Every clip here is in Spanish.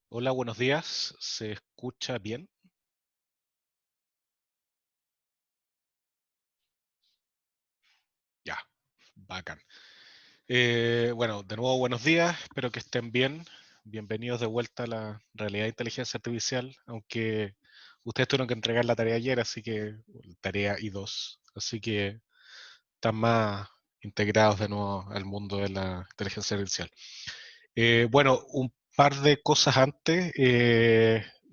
Hola, buenos días. ¿Se escucha bien? Ya, bacán. Bueno, de nuevo buenos días, espero que estén bien. Bienvenidos de vuelta a la realidad de inteligencia artificial, aunque ustedes tuvieron que entregar la tarea ayer, así que tarea y dos, así que están más integrados de nuevo al mundo de la inteligencia artificial. Bueno, un par de cosas antes.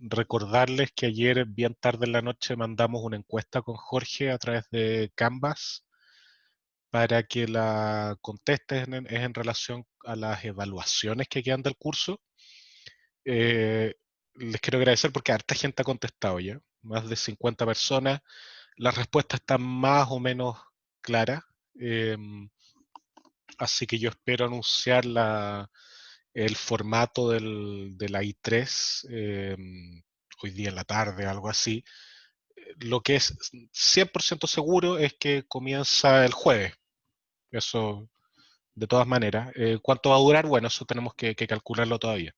Recordarles que ayer, bien tarde en la noche, mandamos una encuesta con Jorge a través de Canvas para que la contestes es en relación a las evaluaciones que quedan del curso. Les quiero agradecer porque harta gente ha contestado ya, más de 50 personas. Las respuestas están más o menos claras, eh, así que yo espero anunciar el formato de la I3 hoy día en la tarde, algo así. Lo que es 100% seguro es que comienza el jueves. Eso de todas maneras. ¿Cuánto va a durar? Bueno, eso tenemos que calcularlo todavía.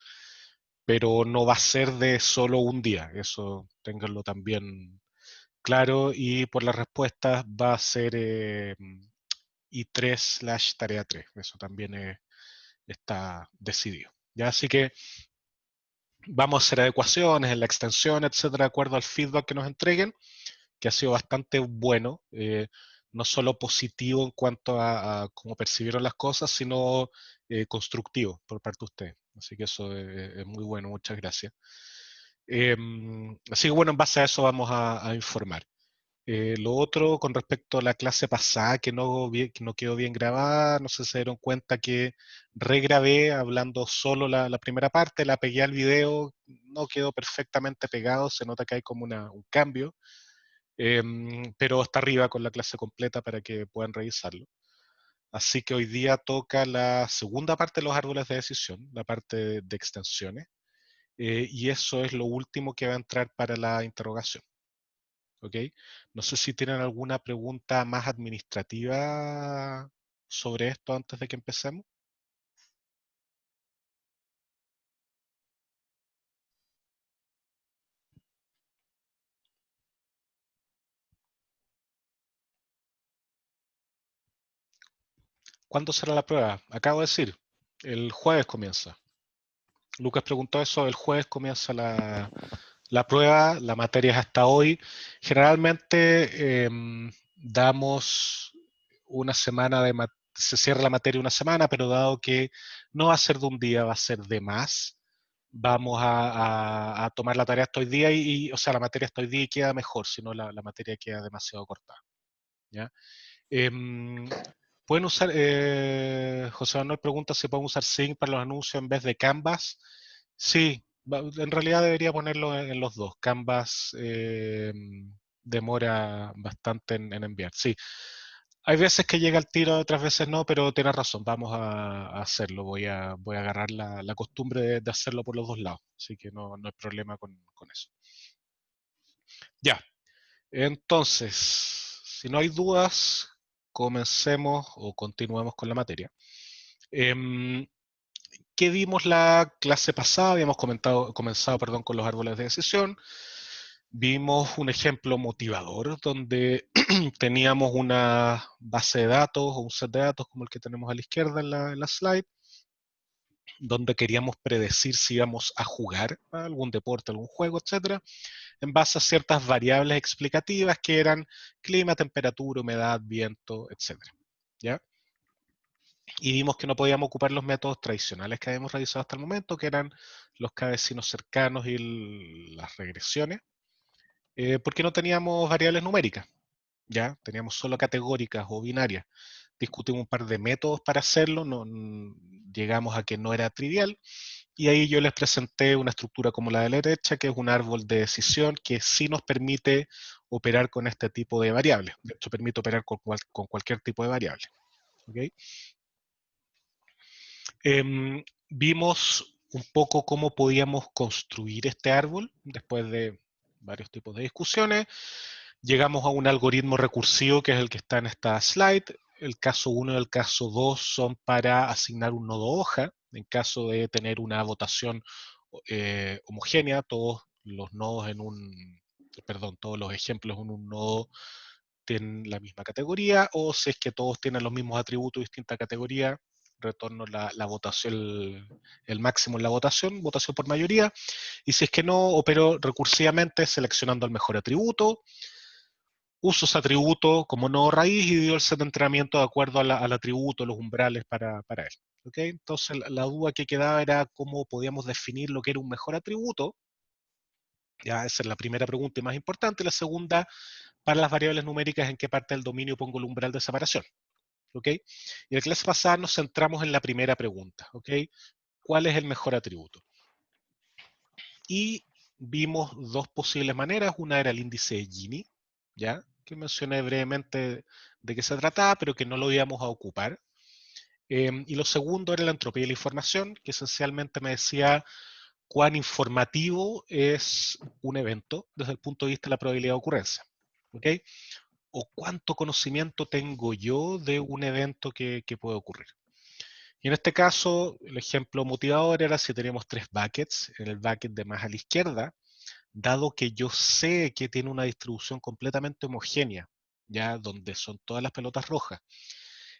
Pero no va a ser de solo un día, eso ténganlo también claro. Y por las respuestas va a ser I3/tarea 3, eso también está decidido. ¿Ya? Así que vamos a hacer adecuaciones en la extensión, etcétera, de acuerdo al feedback que nos entreguen, que ha sido bastante bueno, no solo positivo en cuanto a cómo percibieron las cosas, sino constructivo por parte de ustedes. Así que eso es muy bueno, muchas gracias. Así que bueno, en base a eso vamos a informar. Lo otro, con respecto a la clase pasada, que no quedó bien grabada, no sé si se dieron cuenta que regrabé hablando solo la primera parte, la pegué al video, no quedó perfectamente pegado, se nota que hay como un cambio. Pero está arriba con la clase completa para que puedan revisarlo. Así que hoy día toca la segunda parte de los árboles de decisión, la parte de extensiones, y eso es lo último que va a entrar para la interrogación. ¿Ok? No sé si tienen alguna pregunta más administrativa sobre esto antes de que empecemos. ¿Cuándo será la prueba? Acabo de decir, el jueves comienza. Lucas preguntó eso, el jueves comienza la prueba, la materia es hasta hoy. Generalmente damos una semana se cierra la materia una semana, pero dado que no va a ser de un día, va a ser de más, vamos a tomar la tarea hasta hoy día o sea, la materia hasta hoy día y queda mejor, si no la materia queda demasiado cortada. ¿Ya? Em, pueden usar, José Manuel pregunta si pueden usar Sync para los anuncios en vez de Canvas. Sí, en realidad debería ponerlo en los dos. Canvas demora bastante en enviar. Sí, hay veces que llega al tiro, otras veces no, pero tienes razón, vamos a hacerlo. Voy a agarrar la costumbre de hacerlo por los dos lados, así que no hay problema con eso. Ya, entonces, si no hay dudas, comencemos o continuemos con la materia. Em, ¿Qué vimos la clase pasada? Habíamos comenzado, perdón, con los árboles de decisión. Vimos un ejemplo motivador donde teníamos una base de datos o un set de datos como el que tenemos a la izquierda en la slide, donde queríamos predecir si íbamos a jugar a algún deporte, algún juego, etcétera, en base a ciertas variables explicativas que eran clima, temperatura, humedad, viento, etcétera. ¿Ya? Y vimos que no podíamos ocupar los métodos tradicionales que habíamos realizado hasta el momento, que eran los k-vecinos cercanos y las regresiones, porque no teníamos variables numéricas, ¿ya? Teníamos solo categóricas o binarias. Discutimos un par de métodos para hacerlo, llegamos a que no era trivial, y ahí yo les presenté una estructura como la de la derecha, que es un árbol de decisión que sí nos permite operar con este tipo de variables. De hecho, permite operar con cualquier tipo de variable. ¿Okay? Vimos un poco cómo podíamos construir este árbol después de varios tipos de discusiones. Llegamos a un algoritmo recursivo que es el que está en esta slide. El caso 1 y el caso 2 son para asignar un nodo hoja en caso de tener una votación homogénea, todos los nodos en un, perdón, todos los ejemplos en un nodo tienen la misma categoría, o si es que todos tienen los mismos atributos, distinta categoría, retorno la votación, el máximo en la votación por mayoría, y si es que no, opero recursivamente seleccionando el mejor atributo, uso ese atributo como nodo raíz y digo el set de entrenamiento de acuerdo al atributo, los umbrales para él. ¿Okay? Entonces la duda que quedaba era cómo podíamos definir lo que era un mejor atributo. Ya, esa es la primera pregunta y más importante. La segunda, para las variables numéricas, ¿en qué parte del dominio pongo el umbral de separación? ¿Ok? Y en la clase pasada nos centramos en la primera pregunta. ¿Ok? ¿Cuál es el mejor atributo? Y vimos dos posibles maneras. Una era el índice de Gini, ¿ya? Que mencioné brevemente de qué se trataba, pero que no lo íbamos a ocupar. Y lo segundo era la entropía de la información, que esencialmente me decía cuán informativo es un evento desde el punto de vista de la probabilidad de ocurrencia. ¿Ok? O cuánto conocimiento tengo yo de un evento que puede ocurrir. Y en este caso, el ejemplo motivador era si tenemos 3 buckets, en el bucket de más a la izquierda, dado que yo sé que tiene una distribución completamente homogénea, ya donde son todas las pelotas rojas,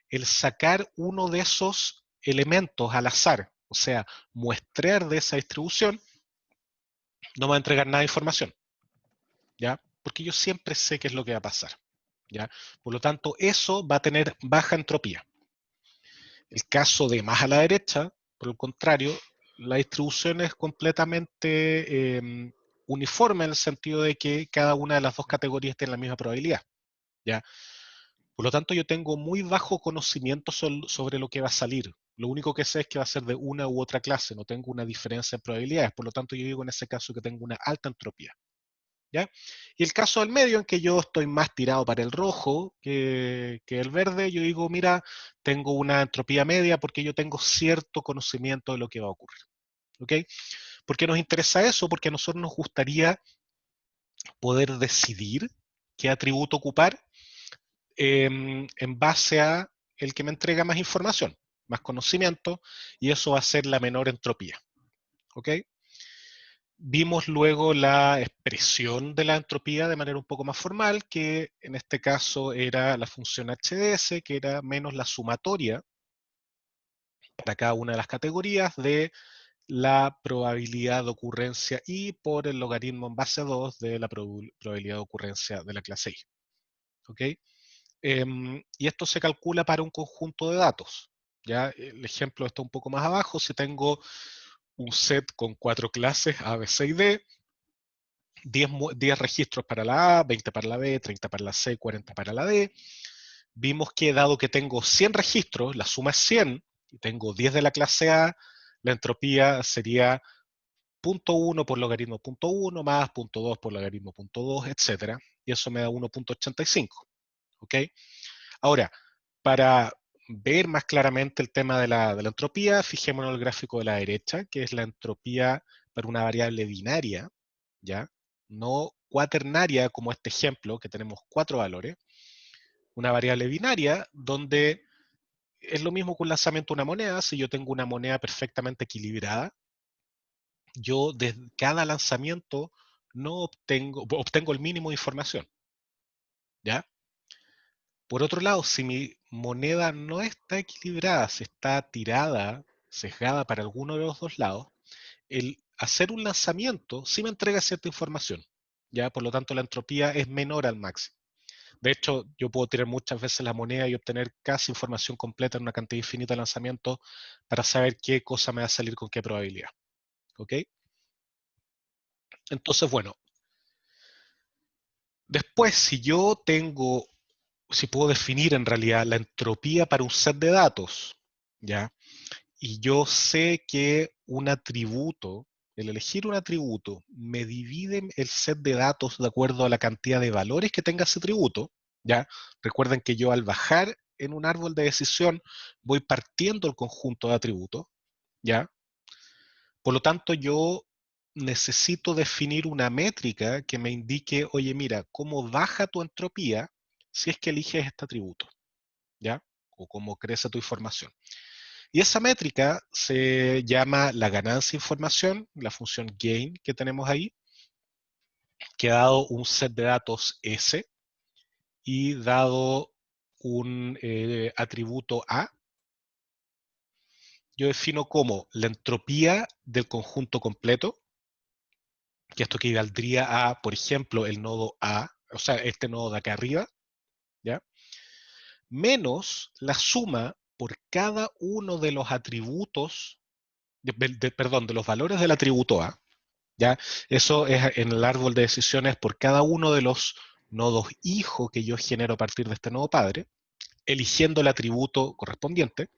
el sacar uno de esos elementos al azar, o sea, muestrear de esa distribución, no me va a entregar nada de información, ¿ya? Porque yo siempre sé qué es lo que va a pasar, ¿ya? Por lo tanto, eso va a tener baja entropía. El caso de más a la derecha, por el contrario, la distribución es completamente uniforme en el sentido de que cada una de las dos categorías tiene la misma probabilidad, ¿ya? Por lo tanto, yo tengo muy bajo conocimiento sobre lo que va a salir. Lo único que sé es que va a ser de una u otra clase, no tengo una diferencia en probabilidades. Por lo tanto, yo digo en ese caso que tengo una alta entropía. ¿Ya? Y el caso del medio, en que yo estoy más tirado para el rojo que el verde, yo digo, mira, tengo una entropía media porque yo tengo cierto conocimiento de lo que va a ocurrir. ¿Ok? ¿Por qué nos interesa eso? Porque a nosotros nos gustaría poder decidir qué atributo ocupar en base a el que me entrega más información, más conocimiento, y eso va a ser la menor entropía. ¿Ok? Vimos luego la expresión de la entropía de manera un poco más formal, que en este caso era la función HDS, que era menos la sumatoria para cada una de las categorías de la probabilidad de ocurrencia y por el logaritmo en base 2 de la probabilidad de ocurrencia de la clase I. ¿Ok? Y esto se calcula para un conjunto de datos. ¿Ya? El ejemplo está un poco más abajo. Si tengo un set con 4 clases A, B, C y D, 10 registros para la A, 20 para la B, 30 para la C, 40 para la D. Vimos que dado que tengo 100 registros, la suma es 100, y tengo 10 de la clase A, la entropía sería 0.1 por logaritmo 0.1 más 0.2 por logaritmo 0.2, etc. Y eso me da 1.85. ¿Ok? Ahora, para ver más claramente el tema de la entropía, fijémonos en el gráfico de la derecha, que es la entropía para una variable binaria, ¿ya? No cuaternaria como este ejemplo, que tenemos 4 valores, una variable binaria donde es lo mismo que un lanzamiento de una moneda. Si yo tengo una moneda perfectamente equilibrada, yo desde cada lanzamiento no obtengo el mínimo de información, ¿ya? Por otro lado, si mi moneda no está equilibrada, si está tirada, sesgada para alguno de los dos lados, el hacer un lanzamiento sí me entrega cierta información, ¿ya? Por lo tanto, la entropía es menor al máximo. De hecho, yo puedo tirar muchas veces la moneda y obtener casi información completa en una cantidad infinita de lanzamientos para saber qué cosa me va a salir con qué probabilidad. ¿Ok? Entonces, bueno, después si puedo definir en realidad la entropía para un set de datos, ¿ya? Y yo sé que un atributo, el elegir un atributo, me divide el set de datos de acuerdo a la cantidad de valores que tenga ese atributo, ¿ya? Recuerden que yo al bajar en un árbol de decisión voy partiendo el conjunto de atributos, ¿ya? Por lo tanto, yo necesito definir una métrica que me indique, oye, mira, cómo baja tu entropía si es que eliges este atributo, ¿ya? O cómo crece tu información. Y esa métrica se llama la ganancia de información, la función gain que tenemos ahí, que dado un set de datos S y dado un atributo A, yo defino como la entropía del conjunto completo, que esto equivaldría a, por ejemplo, el nodo A, o sea, este nodo de acá arriba, ¿ya? Menos la suma por cada uno de los atributos, perdón, de los valores del atributo A, ¿ya? Eso es en el árbol de decisiones por cada uno de los nodos hijo que yo genero a partir de este nodo padre, eligiendo el atributo correspondiente,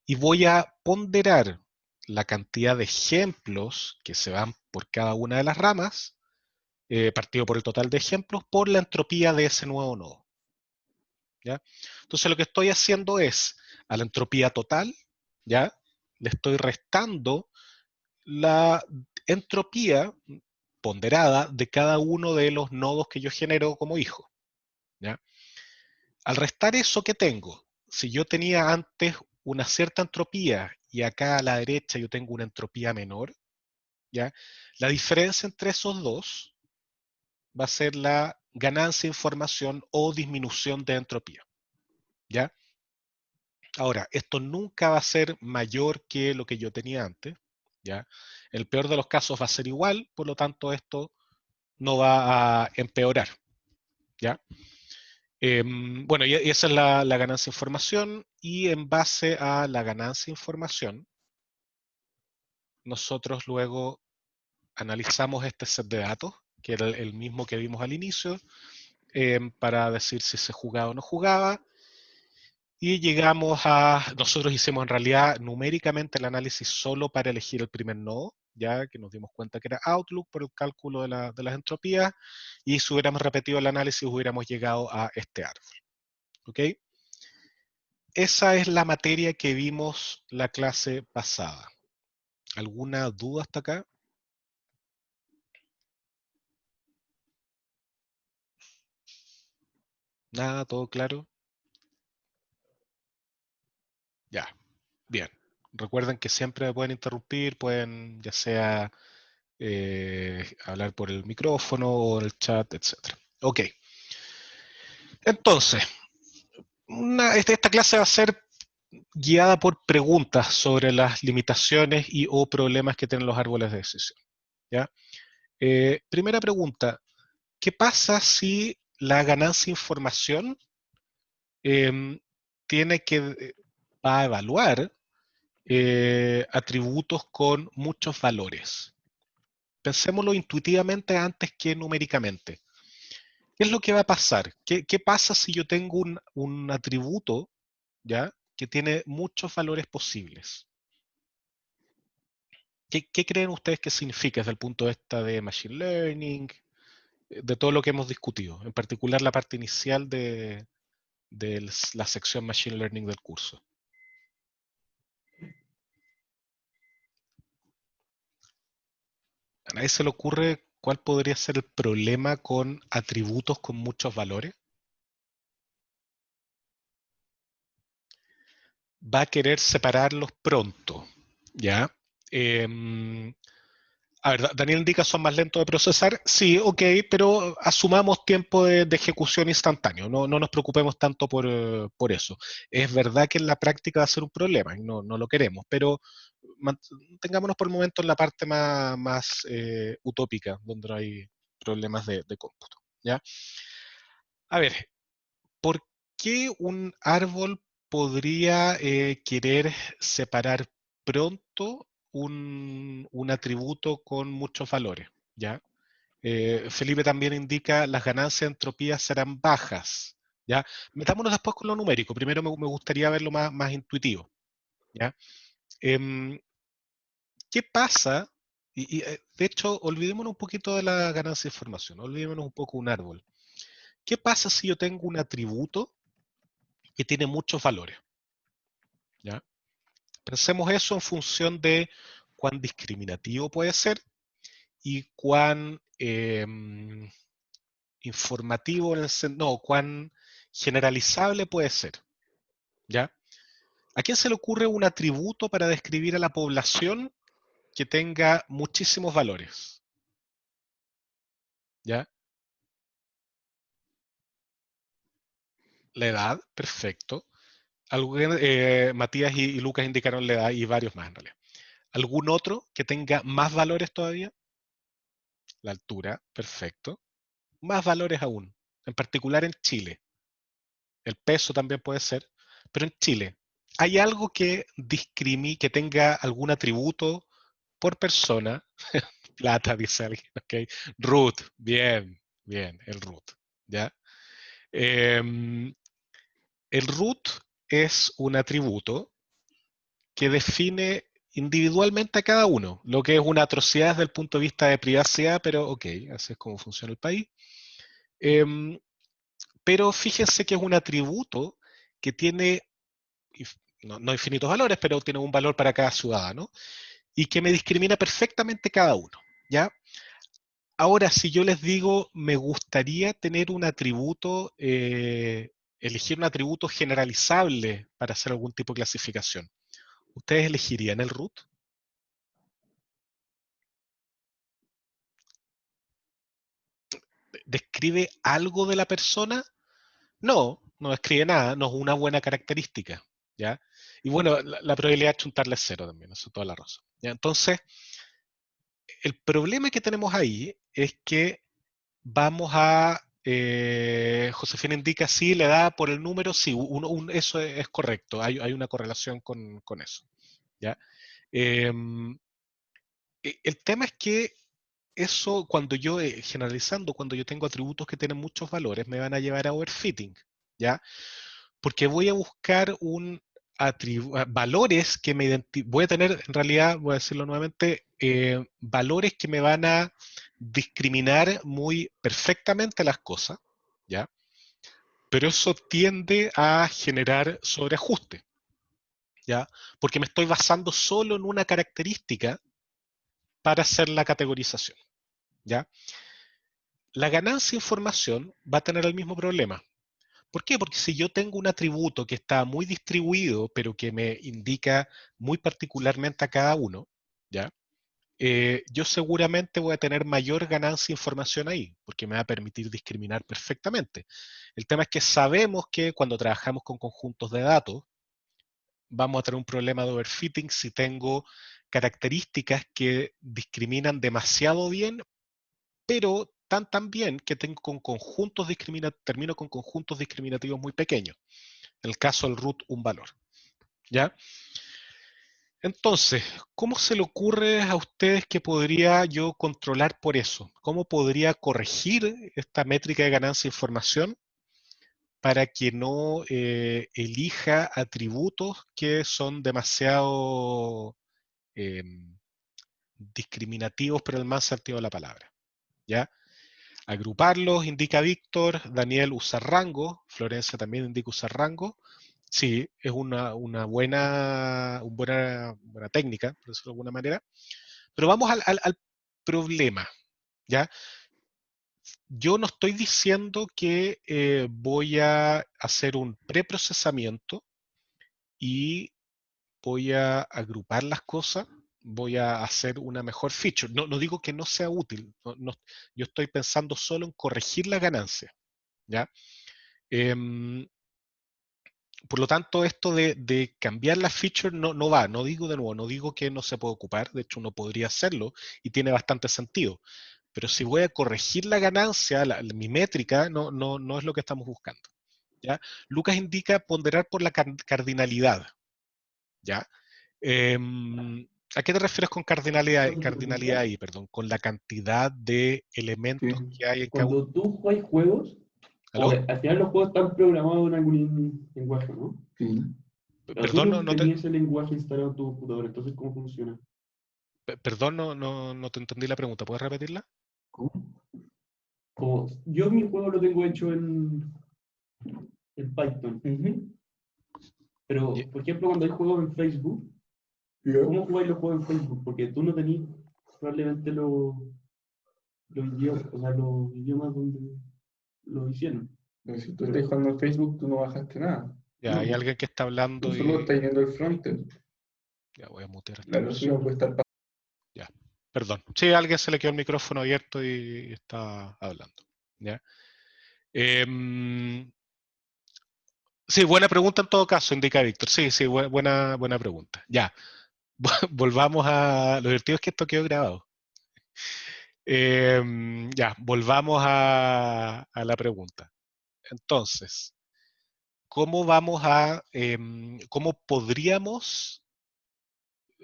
y voy a ponderar la cantidad de ejemplos que se van por cada una de las ramas, partido por el total de ejemplos, por la entropía de ese nuevo nodo. ¿Ya? Entonces lo que estoy haciendo es, a la entropía total, ¿ya? Le estoy restando la entropía ponderada de cada uno de los nodos que yo genero como hijo. ¿Ya? Al restar eso que tengo, si yo tenía antes una cierta entropía y acá a la derecha yo tengo una entropía menor, ¿ya? La diferencia entre esos dos va a ser la ganancia de información o disminución de entropía. ¿Ya? Ahora, esto nunca va a ser mayor que lo que yo tenía antes, ¿ya? El peor de los casos va a ser igual, por lo tanto esto no va a empeorar, ¿ya? Bueno, y esa es la ganancia de información, y en base a la ganancia de información, nosotros luego analizamos este set de datos, que era el mismo que vimos al inicio, para decir si se jugaba o no jugaba, y llegamos a, nosotros hicimos en realidad numéricamente el análisis solo para elegir el primer nodo, ya que nos dimos cuenta que era Outlook por el cálculo de las entropías, y si hubiéramos repetido el análisis hubiéramos llegado a este árbol. ¿Ok? Esa es la materia que vimos la clase pasada. ¿Alguna duda hasta acá? ¿Nada? ¿Todo claro? Ya, bien. Recuerden que siempre me pueden interrumpir, pueden ya sea hablar por el micrófono o el chat, etc. Ok. Entonces, esta clase va a ser guiada por preguntas sobre las limitaciones y o problemas que tienen los árboles de decisión. ¿Ya? Primera pregunta, ¿qué pasa si la ganancia de información eh, tiene que, va a evaluar atributos con muchos valores? Pensémoslo intuitivamente antes que numéricamente. ¿Qué es lo que va a pasar? ¿Qué pasa si yo tengo un atributo, ¿ya? Que tiene muchos valores posibles? ¿Qué creen ustedes que significa desde el punto de vista de Machine Learning, de todo lo que hemos discutido, en particular la parte inicial de la sección Machine Learning del curso? ¿A nadie se le ocurre cuál podría ser el problema con atributos con muchos valores? Va a querer separarlos pronto, ¿ya? A ver, Daniel indica son más lentos de procesar. Sí, ok, pero asumamos tiempo de ejecución instantáneo. No nos preocupemos tanto por eso. Es verdad que en la práctica va a ser un problema y no lo queremos, pero tengámonos por el momento en la parte más utópica, donde no hay problemas de cómputo. ¿Ya? A ver, ¿por qué un árbol podría querer separar pronto un atributo con muchos valores? ¿Ya? Felipe también indica las ganancias de entropía serán bajas. ¿Ya? Metámonos después con lo numérico. Primero me gustaría verlo más intuitivo. ¿Ya? Em, ¿Qué pasa? De hecho, olvidémonos un poquito de la ganancia de información, olvidémonos un poco de un árbol. ¿Qué pasa si yo tengo un atributo que tiene muchos valores? ¿Ya? Pensemos eso en función de cuán discriminativo puede ser y cuán informativo, no, cuán generalizable puede ser. ¿Ya? ¿A quién se le ocurre un atributo para describir a la población que tenga muchísimos valores? ¿Ya? La edad, perfecto. Matías y Lucas indicaron la edad y varios más en realidad. ¿Algún otro que tenga más valores todavía? La altura, perfecto. Más valores aún, en particular en Chile. El peso también puede ser, pero en Chile, ¿hay algo que que tenga algún atributo por persona? Plata, dice alguien, ok. Root, bien, bien, el root, ¿ya? Em, el root es un atributo que define individualmente a cada uno, lo que es una atrocidad desde el punto de vista de privacidad, pero ok, así es como funciona el país. Em, pero fíjense que es un atributo que tiene, no infinitos valores, pero tiene un valor para cada ciudadano y que me discrimina perfectamente cada uno, ¿ya? Ahora, si yo les digo, me gustaría tener un atributo, elegir un atributo generalizable para hacer algún tipo de clasificación, ¿ustedes elegirían el root? ¿Describe algo de la persona? No, no describe nada, no es una buena característica, ¿ya? Y bueno, la probabilidad de chuntarle es cero también, eso es toda la razón. ¿Ya? Entonces, el problema que tenemos ahí es que vamos a, Josefina indica sí, le da por el número, sí, eso es correcto, hay una correlación con eso, ¿ya? Em, el tema es que eso, cuando yo, generalizando, cuando yo tengo atributos que tienen muchos valores, me van a llevar a overfitting, ¿ya? Porque voy a buscar valores que voy a tener, en realidad, voy a decirlo nuevamente, valores que me van a discriminar muy perfectamente las cosas, ¿ya? Pero eso tiende a generar sobreajuste, ¿ya? Porque me estoy basando solo en una característica para hacer la categorización, ¿ya? La ganancia de información va a tener el mismo problema. ¿Por qué? Porque si yo tengo un atributo que está muy distribuido, pero que me indica muy particularmente a cada uno, ¿ya? Yo seguramente voy a tener mayor ganancia de información ahí, porque me va a permitir discriminar perfectamente. El tema es que sabemos que cuando trabajamos con conjuntos de datos, vamos a tener un problema de overfitting si tengo características que discriminan demasiado bien, pero tan bien que termino con conjuntos discriminativos muy pequeños. En el caso del root, un valor. ¿Ya? Entonces, ¿cómo se le ocurre a ustedes que podría yo controlar por eso? ¿Cómo podría corregir esta métrica de ganancia de información para que no elija atributos que son demasiado eh, discriminativos, pero el más sentido de la palabra? ¿Ya? Agruparlos indica Víctor, Daniel usar rango, Florencia también indica usar rango. Sí, es una buena técnica, por decirlo de alguna manera. Pero vamos al problema, ¿ya? Yo no estoy diciendo que voy a hacer un preprocesamiento y voy a agrupar las cosas, voy a hacer una mejor feature. No digo que no sea útil, yo estoy pensando solo en corregir la ganancia, ¿ya? Em, por lo tanto, esto de cambiar la feature no va, no digo de nuevo, no digo que no se puede ocupar, de hecho uno podría hacerlo y tiene bastante sentido, pero si voy a corregir la ganancia, mi métrica, no es lo que estamos buscando, ¿ya? Lucas indica ponderar por la cardinalidad, ¿ya? ¿A qué te refieres con cardinalidad ahí, perdón? Con la cantidad de Sí. elementos que hay en cada uno. Cuando tú juegas juegos, ¿Aló? al final los juegos están programados en algún lenguaje, ¿no? Sí. Pero tú Perdón, no tenías ese lenguaje instalado en tu computador, entonces ¿cómo funciona? perdón, no te entendí la pregunta, ¿puedes repetirla? ¿Cómo? Como yo mi juego lo tengo hecho en Python. Ujú. Y- Pero, por ejemplo, cuando hay juegos en Facebook, yeah, ¿cómo jugáis los juegos en Facebook? Porque tú no tenías probablemente los idiomas donde lo hicieron. Pero si tú estás jugando en Facebook, tú no bajaste nada. Ya, hay No, alguien que está hablando solo está y... yendo el frontend. Ya, voy a mutear a esta La lógica persona. puede estar Ya, perdón. Sí, a alguien se le quedó el micrófono abierto y está hablando. ¿Ya? Em, sí, buena pregunta en todo caso, indica Víctor. Sí, sí, buena pregunta. Ya, volvamos a... Lo divertido es que esto quedó grabado. Ya, volvamos a la pregunta. Entonces, ¿cómo vamos cómo podríamos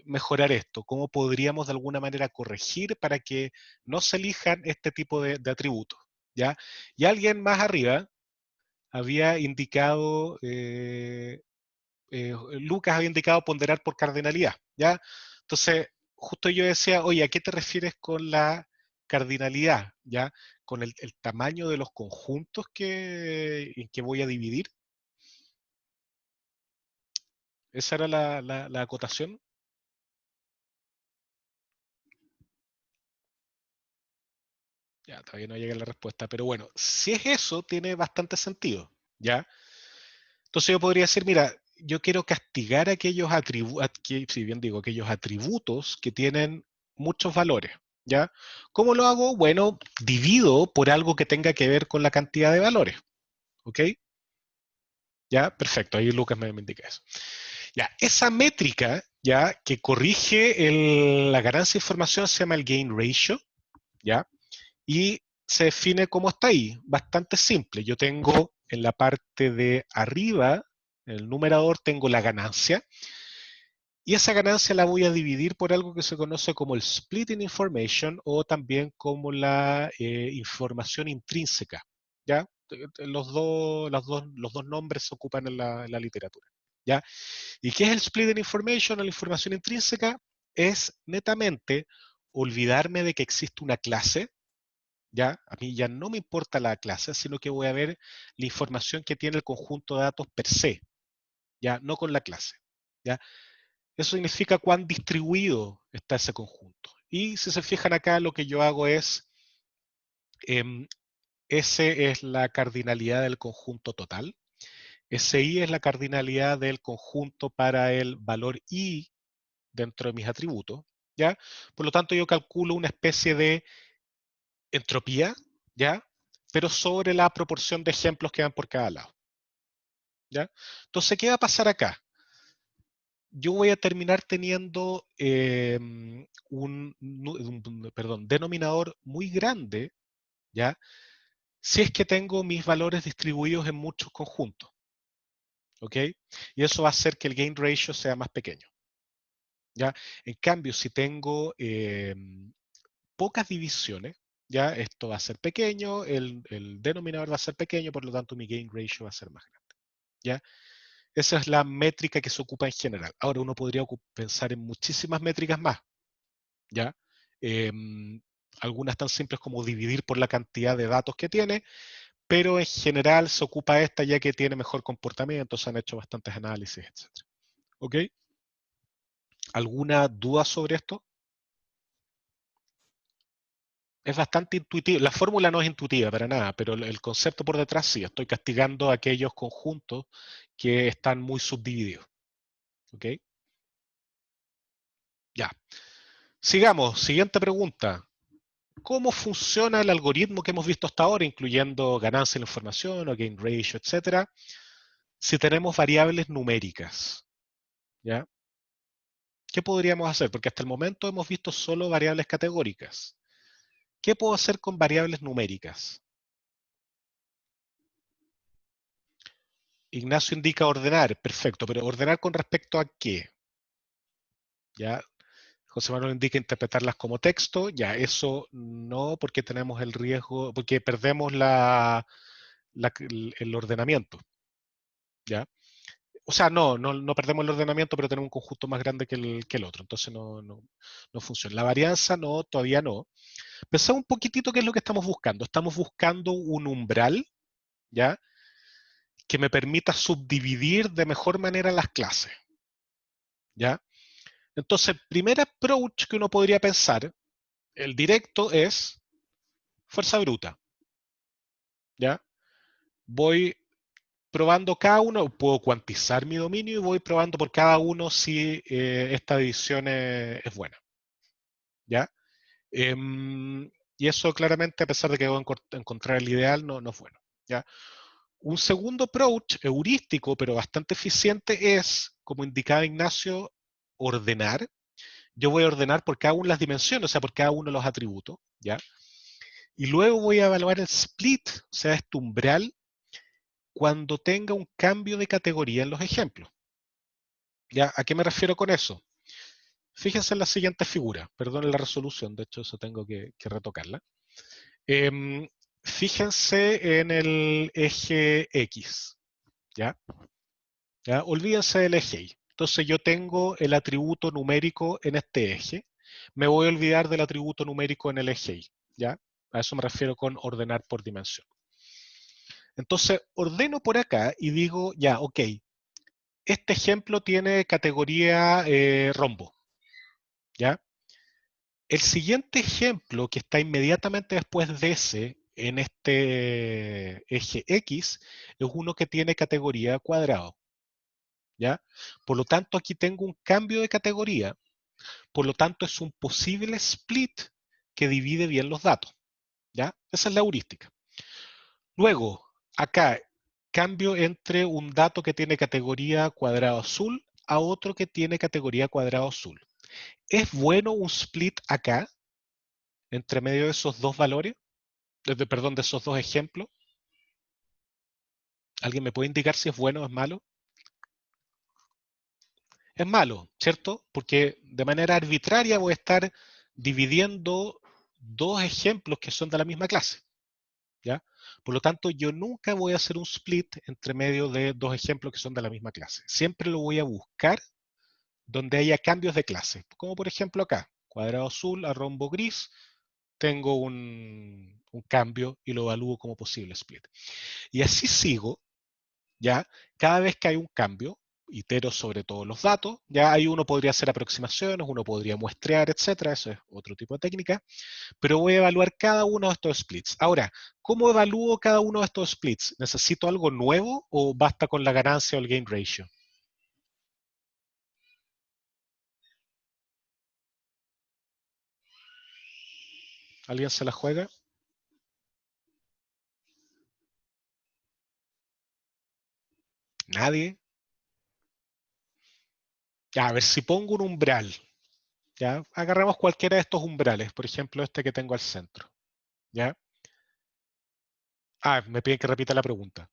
mejorar esto? ¿Cómo podríamos de alguna manera corregir para que no se elijan este tipo de atributos? ¿Ya? Y alguien más arriba había indicado, Lucas había indicado ponderar por cardinalidad, ¿ya? Entonces, justo yo decía, oye, ¿a qué te refieres con la cardinalidad? ¿Ya? ¿Con el tamaño de los conjuntos en que voy a dividir? ¿Esa era la acotación? Ya, todavía no llegué a la respuesta, pero bueno, si es eso, tiene bastante sentido, ¿ya? Entonces yo podría decir, mira, yo quiero castigar aquellos atributos, si bien digo, aquellos atributos que tienen muchos valores, ¿ya? ¿Cómo lo hago? Bueno, divido por algo que tenga que ver con la cantidad de valores, ¿ok? Ya, perfecto, ahí Lucas me indica eso. Ya, esa métrica, ya, que corrige la ganancia de información se llama el gain ratio, ¿ya? Y se define como está ahí, bastante simple. Yo tengo en la parte de arriba, en el numerador, tengo la ganancia, y esa ganancia la voy a dividir por algo que se conoce como el splitting information o también como la información intrínseca. ¿Ya? Los dos nombres se ocupan en la literatura. ¿Ya? ¿Y qué es el splitting information o la información intrínseca? Es netamente olvidarme de que existe una clase. ¿Ya? A mí ya no me importa la clase, sino que voy a ver la información que tiene el conjunto de datos per se, ya no con la clase. ¿Ya? Eso significa cuán distribuido está ese conjunto. Y si se fijan acá, lo que yo hago es, eh, S es la cardinalidad del conjunto total, SI es la cardinalidad del conjunto para el valor I dentro de mis atributos, ¿ya? Por lo tanto, yo calculo una especie de entropía, ¿ya? Pero sobre la proporción de ejemplos que van por cada lado, ¿ya? Entonces, ¿qué va a pasar acá? Yo voy a terminar teniendo un denominador muy grande, ¿ya? Si es que tengo mis valores distribuidos en muchos conjuntos, ¿ok? Y eso va a hacer que el gain ratio sea más pequeño, ¿ya? En cambio, si tengo pocas divisiones, ¿ya? Esto va a ser pequeño, el denominador va a ser pequeño, por lo tanto mi gain ratio va a ser más grande, ¿ya? Esa es la métrica que se ocupa en general. Ahora uno podría pensar en muchísimas métricas más, ¿ya? Algunas tan simples como dividir por la cantidad de datos que tiene, pero en general se ocupa esta ya que tiene mejor comportamiento, se han hecho bastantes análisis, etc. ¿Ok? ¿Alguna duda sobre esto? Es bastante intuitivo. La fórmula no es intuitiva para nada, pero el concepto por detrás sí. Estoy castigando a aquellos conjuntos que están muy subdivididos. ¿Ok? Ya. Sigamos. Siguiente pregunta. ¿Cómo funciona el algoritmo que hemos visto hasta ahora, incluyendo ganancia de la información o gain ratio, etcétera, si tenemos variables numéricas? ¿Ya? ¿Qué podríamos hacer? Porque hasta el momento hemos visto solo variables categóricas. ¿Qué puedo hacer con variables numéricas? Ignacio indica ordenar, perfecto, pero ¿ordenar con respecto a qué? ¿Ya? José Manuel indica interpretarlas como texto, ya, eso no, porque tenemos el riesgo, porque perdemos el ordenamiento, ¿ya? O sea, no perdemos el ordenamiento, pero tenemos un conjunto más grande que el otro, entonces no funciona. La varianza no, todavía no. Pensamos un poquitito qué es lo que estamos buscando. Estamos buscando un umbral, ¿ya? Que me permita subdividir de mejor manera las clases, ¿ya? Entonces, el primer approach que uno podría pensar, el directo, es fuerza bruta, ¿ya? Voy probando cada uno, puedo cuantizar mi dominio y voy probando por cada uno si esta división es buena. ¿Ya? Y eso claramente, a pesar de que debo encontrar el ideal, no es bueno. ¿Ya? Un segundo approach, heurístico, pero bastante eficiente, es, como indicaba Ignacio, ordenar. Yo voy a ordenar por cada una de las dimensiones, o sea, por cada uno de los atributos. ¿Ya? Y luego voy a evaluar el split, o sea, este umbral, cuando tenga un cambio de categoría en los ejemplos. ¿Ya? ¿A qué me refiero con eso? Fíjense en la siguiente figura, perdón la resolución, de hecho eso tengo que retocarla. Fíjense en el eje X, ¿ya? ¿Ya? Olvídense del eje Y. Entonces yo tengo el atributo numérico en este eje, me voy a olvidar del atributo numérico en el eje Y, ¿ya? A eso me refiero con ordenar por dimensión. Entonces ordeno por acá y digo, ya, ok, este ejemplo tiene categoría rombo, ¿ya? El siguiente ejemplo que está inmediatamente después de ese, en este eje X, es uno que tiene categoría cuadrado, ¿ya? Por lo tanto, aquí tengo un cambio de categoría, por lo tanto es un posible split que divide bien los datos, ¿ya? Esa es la heurística. Luego, acá, cambio entre un dato que tiene categoría cuadrado azul a otro que tiene categoría cuadrado azul. ¿Es bueno un split acá, entre medio de esos dos valores? Perdón, de esos dos ejemplos. ¿Alguien me puede indicar si es bueno o es malo? Es malo, ¿cierto? Porque de manera arbitraria voy a estar dividiendo dos ejemplos que son de la misma clase, ¿ya? Por lo tanto, yo nunca voy a hacer un split entre medio de dos ejemplos que son de la misma clase. Siempre lo voy a buscar donde haya cambios de clase. Como por ejemplo acá, cuadrado azul a rombo gris, tengo un cambio y lo evalúo como posible split. Y así sigo. ¿Ya? Cada vez que hay un cambio, itero sobre todos los datos, ya ahí uno podría hacer aproximaciones, uno podría muestrear, etcétera, eso es otro tipo de técnica, pero voy a evaluar cada uno de estos splits. Ahora, ¿cómo evalúo cada uno de estos splits? ¿Necesito algo nuevo o basta con la ganancia o el gain ratio? ¿Alguien se la juega? ¿Nadie? Ya, a ver, si pongo un umbral, ya, agarramos cualquiera de estos umbrales, por ejemplo, este que tengo al centro, ¿ya? Ah, me piden que repita la pregunta.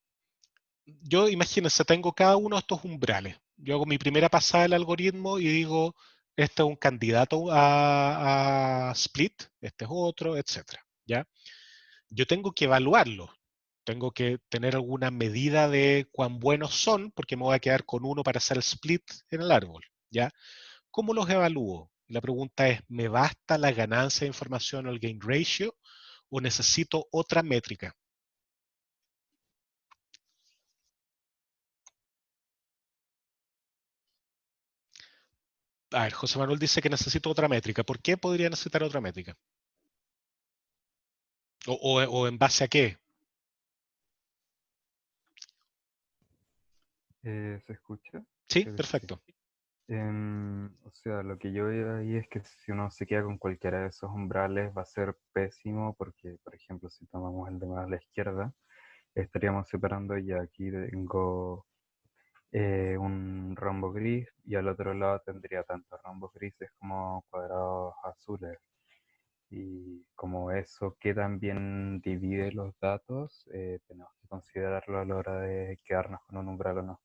Yo, imagínense, tengo cada uno de estos umbrales. Yo hago mi primera pasada del algoritmo y digo, este es un candidato a split, este es otro, etcétera, ¿ya? Yo tengo que evaluarlo. Tengo que tener alguna medida de cuán buenos son, porque me voy a quedar con uno para hacer el split en el árbol, ¿ya? ¿Cómo los evalúo? La pregunta es, ¿me basta la ganancia de información o el gain ratio o necesito otra métrica? A ver, José Manuel dice que necesito otra métrica. ¿Por qué podría necesitar otra métrica? ¿O en base a qué? ¿Se escucha? Sí, Creo que sí. perfecto. O sea, lo que yo veo ahí es que si uno se queda con cualquiera de esos umbrales va a ser pésimo porque, por ejemplo, si tomamos el de más a la izquierda, estaríamos separando y aquí tengo un rombo gris y al otro lado tendría tanto rombos grises como cuadrados azules. Y como eso que también divide los datos, tenemos que considerarlo a la hora de quedarnos con un umbral o no.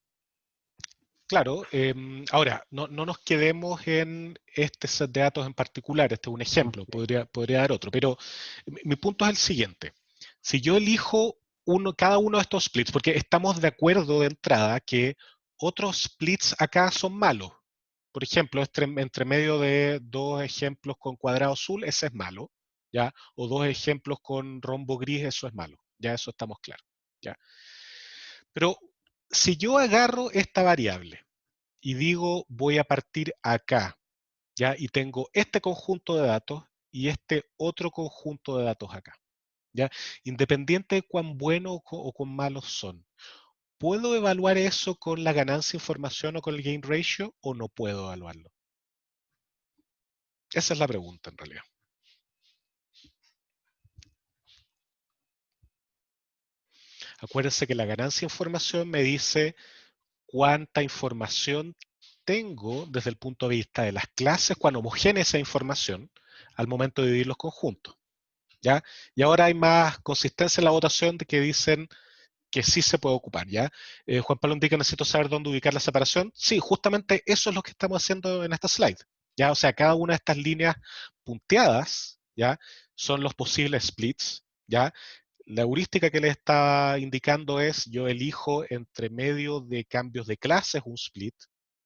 Claro, ahora, no nos quedemos en este set de datos en particular, este es un ejemplo, Ok. podría dar otro, pero mi punto es el siguiente. Si yo elijo cada uno de estos splits, porque estamos de acuerdo de entrada que otros splits acá son malos. Por ejemplo, entre medio de dos ejemplos con cuadrado azul, ese es malo, ¿ya? O dos ejemplos con rombo gris, eso es malo, ya eso estamos claros, ¿ya? Pero si yo agarro esta variable y digo voy a partir acá, ¿ya? Y tengo este conjunto de datos y este otro conjunto de datos acá, ¿ya? Independiente de cuán buenos o cuán malos son. ¿puedo evaluar eso con la ganancia de información o con el gain ratio o no puedo evaluarlo? Esa es la pregunta en realidad. Acuérdense que la ganancia de información me dice cuánta información tengo desde el punto de vista de las clases, cuán homogénea esa información al momento de dividir los conjuntos. ¿Ya? Y ahora hay más consistencia en la votación de que dicen que sí se puede ocupar, ¿ya? Juan Pablo indica, necesito saber dónde ubicar la separación. Sí, justamente eso es lo que estamos haciendo en esta slide, ¿ya? O sea, cada una de estas líneas punteadas, ¿ya? Son los posibles splits, ¿ya? La heurística que le está indicando es, yo elijo entre medio de cambios de clases un split,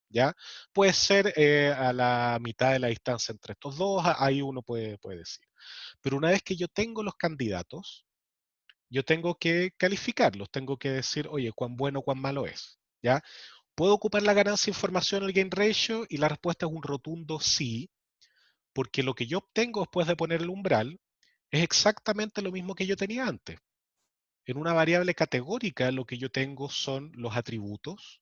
¿ya? Puede ser a la mitad de la distancia entre estos dos, ahí uno puede decir. Pero una vez que yo tengo los candidatos, yo tengo que calificarlos, tengo que decir, oye, cuán bueno o cuán malo es, ¿ya? ¿Puedo ocupar la ganancia de información, el gain ratio? Y la respuesta es un rotundo sí, porque lo que yo obtengo después de poner el umbral es exactamente lo mismo que yo tenía antes. En una variable categórica lo que yo tengo son los atributos,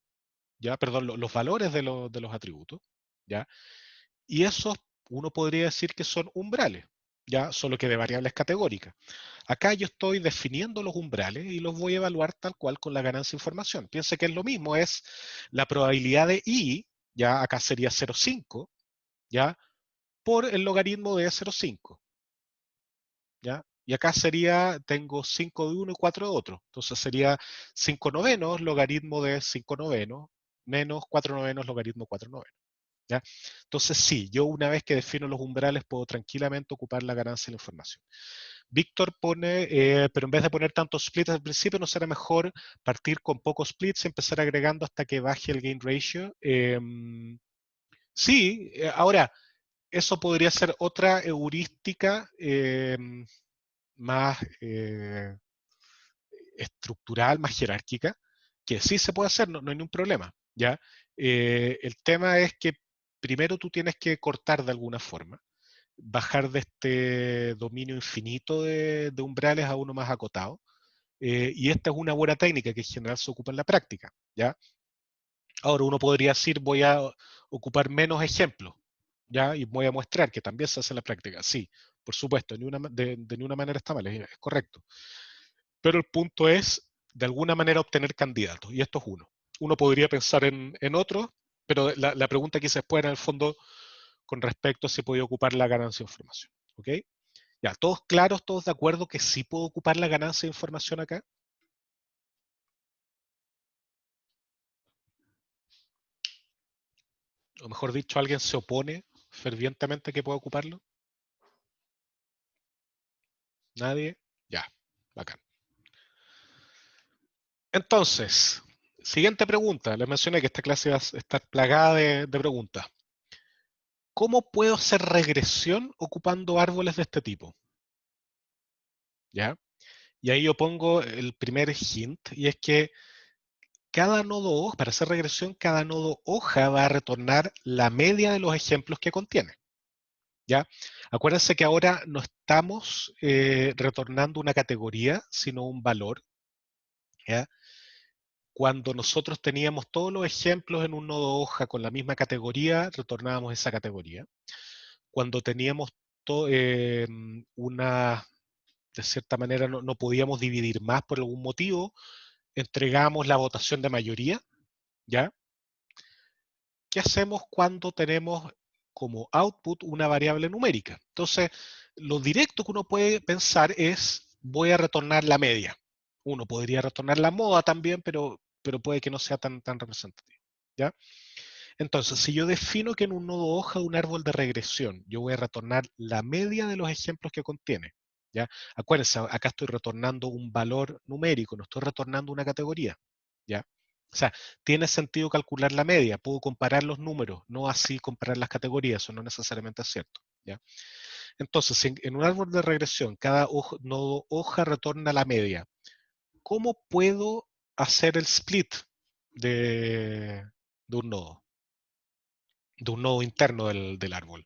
¿ya? Perdón, los valores de los atributos, ¿ya? Y esos uno podría decir que son umbrales, ¿ya? Solo que de variables categóricas. Acá yo estoy definiendo los umbrales y los voy a evaluar tal cual con la ganancia de información. Piense que es lo mismo, es la probabilidad de i, ya acá sería 0,5, ¿ya? Por el logaritmo de 0,5, ¿ya? Y acá sería, tengo 5 de uno y 4 de otro. Entonces sería 5 novenos logaritmo de 5 novenos menos 4 novenos logaritmo 4 novenos. ¿Ya? Entonces sí, yo una vez que defino los umbrales puedo tranquilamente ocupar la ganancia de la información. Víctor pone, pero en vez de poner tantos splits al principio, ¿no será mejor partir con pocos splits y empezar agregando hasta que baje el gain ratio? Sí, ahora, eso podría ser otra heurística más estructural, más jerárquica, que sí se puede hacer, no hay ningún problema, ¿ya? El tema es que primero tú tienes que cortar de alguna forma, bajar de este dominio infinito de umbrales a uno más acotado, y esta es una buena técnica que en general se ocupa en la práctica, ¿ya? Ahora uno podría decir, voy a ocupar menos ejemplos, ¿ya? Y voy a mostrar que también se hace en la práctica. Sí, por supuesto, de ninguna manera está mal, es correcto. Pero el punto es, de alguna manera, obtener candidatos, y esto es uno. Uno podría pensar en otros, pero la pregunta que se puede en el fondo con respecto a si podía ocupar la ganancia de información. ¿Ok? Ya, todos claros, todos de acuerdo que sí puedo ocupar la ganancia de información acá. O mejor dicho, alguien se opone fervientemente que pueda ocuparlo. ¿Nadie? Ya, bacán. Entonces, siguiente pregunta. Les mencioné que esta clase va a estar plagada de preguntas. ¿Cómo puedo hacer regresión ocupando árboles de este tipo? ¿Ya? Y ahí yo pongo el primer hint, y es que cada nodo hoja, para hacer regresión, cada nodo hoja va a retornar la media de los ejemplos que contiene. ¿Ya? Acuérdense que ahora no estamos retornando una categoría, sino un valor. ¿Ya? Cuando nosotros teníamos todos los ejemplos en un nodo hoja con la misma categoría, retornábamos esa categoría. Cuando teníamos una, de cierta manera, no podíamos dividir más por algún motivo, entregamos la votación de mayoría, ¿ya? ¿Qué hacemos cuando tenemos como output una variable numérica? Entonces, lo directo que uno puede pensar es, voy a retornar la media. Uno podría retornar la moda también, pero puede que no sea tan representativo, ¿ya? Entonces, si yo defino que en un nodo hoja de un árbol de regresión, yo voy a retornar la media de los ejemplos que contiene, ¿ya? Acuérdense, acá estoy retornando un valor numérico, no estoy retornando una categoría, ¿ya? O sea, tiene sentido calcular la media, puedo comparar los números, no así comparar las categorías, eso no necesariamente es cierto, ¿ya? Entonces, si en un árbol de regresión, cada nodo hoja retorna la media, ¿cómo puedo hacer el split de un nodo? De un nodo interno del árbol.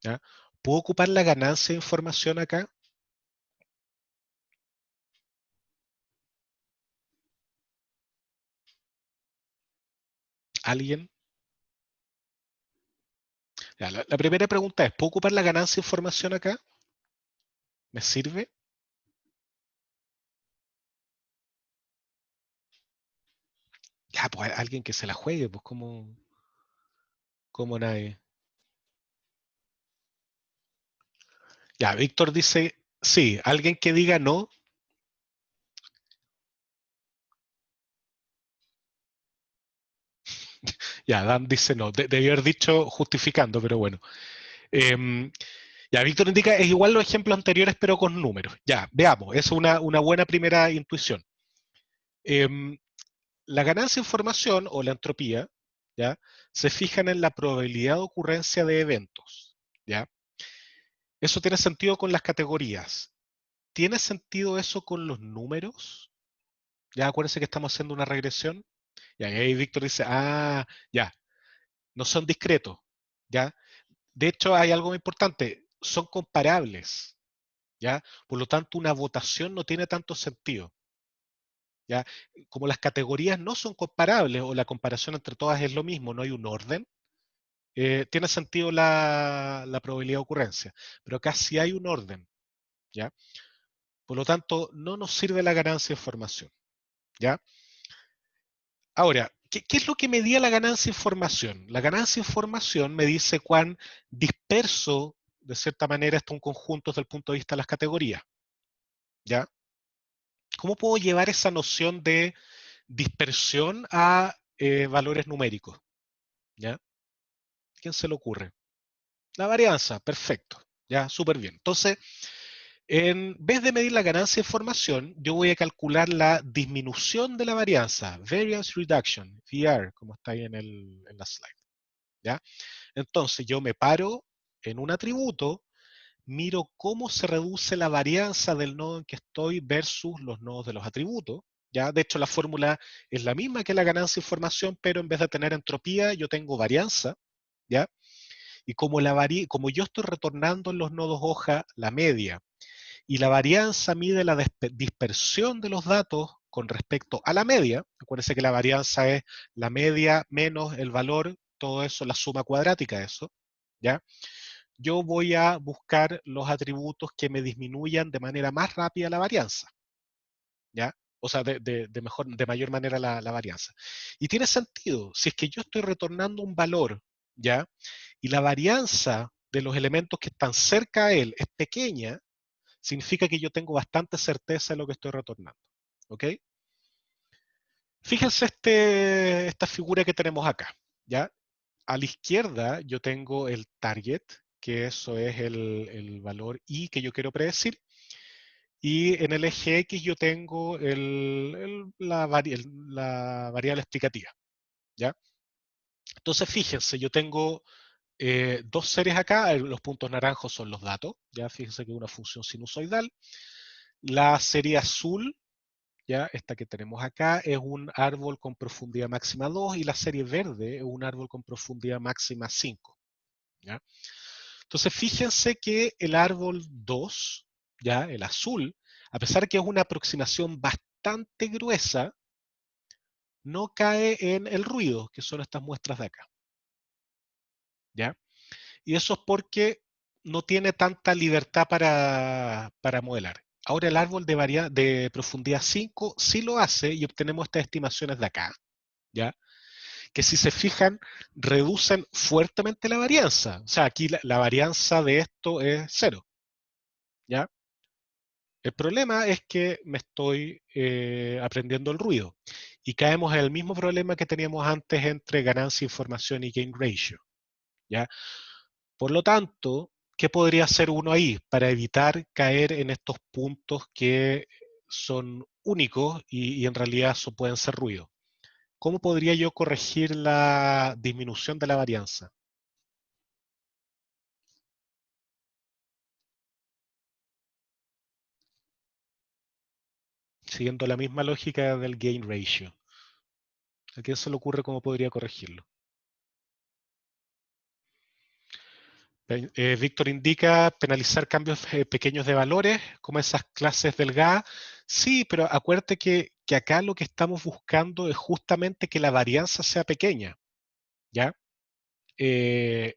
¿Ya? ¿Puedo ocupar la ganancia de información acá? ¿Alguien? Ya, la primera pregunta es, ¿puedo ocupar la ganancia de información acá? ¿Me sirve? Ya, pues alguien que se la juegue, pues como nadie. Ya, Víctor dice sí. Alguien que diga no. Ya, Dan dice no. Debió haber dicho justificando, pero bueno. Ya, Víctor indica, es igual los ejemplos anteriores, pero con números. Ya, veamos, es una buena primera intuición. La ganancia de información o la entropía, ¿ya? Se fijan en la probabilidad de ocurrencia de eventos, ¿ya? Eso tiene sentido con las categorías. ¿Tiene sentido eso con los números? Ya, acuérdense que estamos haciendo una regresión. Ya, y ahí Víctor dice, ya, no son discretos, ¿ya? De hecho, hay algo muy importante, son comparables, ¿ya? Por lo tanto, una votación no tiene tanto sentido, ¿ya? Como las categorías no son comparables o la comparación entre todas es lo mismo, no hay un orden, tiene sentido la probabilidad de ocurrencia, pero acá sí hay un orden, ¿ya? Por lo tanto, no nos sirve la ganancia de información, ¿ya? Ahora, ¿qué es lo que medía la ganancia de información? La ganancia de información me dice cuán disperso, de cierta manera, está un conjunto desde el punto de vista de las categorías, ¿ya? ¿Cómo puedo llevar esa noción de dispersión a valores numéricos? ¿Ya? ¿Quién se le ocurre? La varianza, perfecto, ya, súper bien. Entonces, en vez de medir la ganancia de información, yo voy a calcular la disminución de la varianza, variance reduction, VR, como está ahí en la slide, ¿ya? Entonces, yo me paro en un atributo, miro cómo se reduce la varianza del nodo en que estoy versus los nodos de los atributos, ¿ya? De hecho, la fórmula es la misma que la ganancia de información, pero en vez de tener entropía, yo tengo varianza, ¿ya? Y como yo estoy retornando en los nodos hoja la media, y la varianza mide la dispersión de los datos con respecto a la media, acuérdense que la varianza es la media menos el valor, todo eso, la suma cuadrática de eso, ¿ya? Yo voy a buscar los atributos que me disminuyan de manera más rápida la varianza, ¿ya? O sea, de mayor manera la varianza. Y tiene sentido, si es que yo estoy retornando un valor, ¿ya? Y la varianza de los elementos que están cerca a él es pequeña, significa que yo tengo bastante certeza de lo que estoy retornando, ¿ok? Fíjense esta figura que tenemos acá, ¿ya? A la izquierda yo tengo el target, que eso es el valor i que yo quiero predecir, y en el eje X yo tengo la variable explicativa, ¿ya? Entonces fíjense, yo tengo dos series acá, los puntos naranjos son los datos, ya fíjense que es una función sinusoidal. La serie azul, ya esta que tenemos acá, es un árbol con profundidad máxima 2 y la serie verde es un árbol con profundidad máxima 5, ¿ya? Entonces fíjense que el árbol 2, ya el azul, a pesar de que es una aproximación bastante gruesa, no cae en el ruido, que son estas muestras de acá, ¿ya? Y eso es porque no tiene tanta libertad para modelar. Ahora el árbol de profundidad 5 sí lo hace y obtenemos estas estimaciones de acá, ¿ya? Que si se fijan, reducen fuertemente la varianza. O sea, aquí la varianza de esto es 0, ¿ya? El problema es que me estoy aprendiendo el ruido y caemos en el mismo problema que teníamos antes entre ganancia, información y gain ratio, ¿ya? Por lo tanto, ¿qué podría hacer uno ahí para evitar caer en estos puntos que son únicos y en realidad pueden ser ruido? ¿Cómo podría yo corregir la disminución de la varianza? Siguiendo la misma lógica del gain ratio. ¿A quién se le ocurre cómo podría corregirlo? Víctor indica penalizar cambios pequeños de valores, como esas clases delgadas. Sí, pero acuérdate que acá lo que estamos buscando es justamente que la varianza sea pequeña. ¿ya? El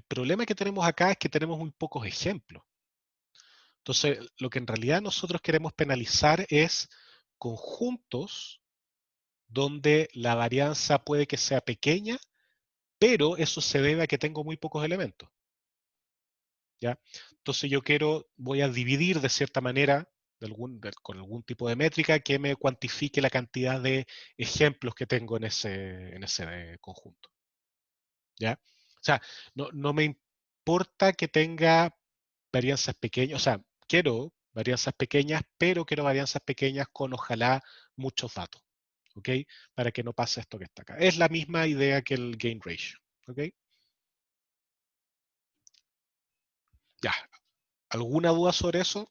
problema que tenemos acá es que tenemos muy pocos ejemplos. Entonces, lo que en realidad nosotros queremos penalizar es conjuntos donde la varianza puede que sea pequeña, pero eso se debe a que tengo muy pocos elementos, ¿ya? Entonces voy a dividir de cierta manera con algún tipo de métrica que me cuantifique la cantidad de ejemplos que tengo en ese conjunto, ¿ya? O sea, no me importa que tenga varianzas pequeñas, o sea, quiero varianzas pequeñas, pero quiero varianzas pequeñas con ojalá muchos datos, ¿ok? Para que no pase esto que está acá. Es la misma idea que el gain ratio, ¿ok? Ya, ¿alguna duda sobre eso?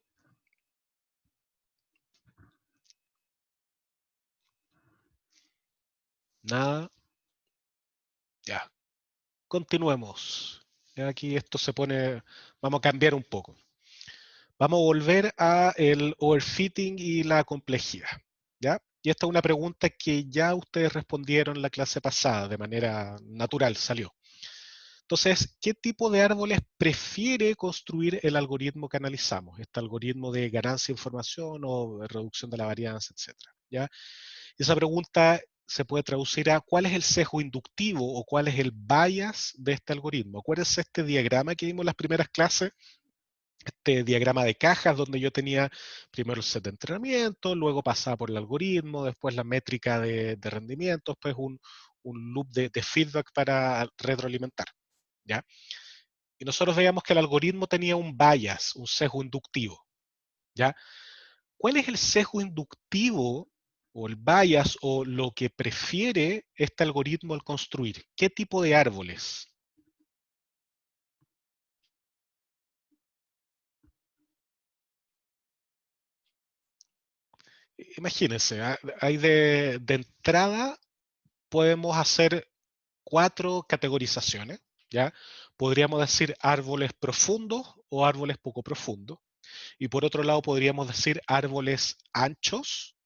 Nada. Ya, continuemos. Ya aquí esto se pone, vamos a cambiar un poco. Vamos a volver a el overfitting y la complejidad, ¿ya? Y esta es una pregunta que ya ustedes respondieron en la clase pasada, de manera natural salió. Entonces, ¿qué tipo de árboles prefiere construir el algoritmo que analizamos? Este algoritmo de ganancia de información o de reducción de la varianza, etcétera, ¿ya? Esa pregunta se puede traducir a ¿cuál es el sesgo inductivo o cuál es el bias de este algoritmo? Acuérdense este diagrama que vimos en las primeras clases, este diagrama de cajas donde yo tenía primero el set de entrenamiento, luego pasaba por el algoritmo, después la métrica de rendimiento, después un loop de feedback para retroalimentar, ¿ya? Y nosotros veíamos que el algoritmo tenía un bias, un sesgo inductivo, ¿ya? ¿Cuál es el sesgo inductivo o el bias o lo que prefiere este algoritmo al construir? ¿Qué tipo de árboles? Imagínense, hay de entrada podemos hacer 4 categorizaciones, ¿ya? Podríamos decir árboles profundos o árboles poco profundos. Y por otro lado podríamos decir árboles anchos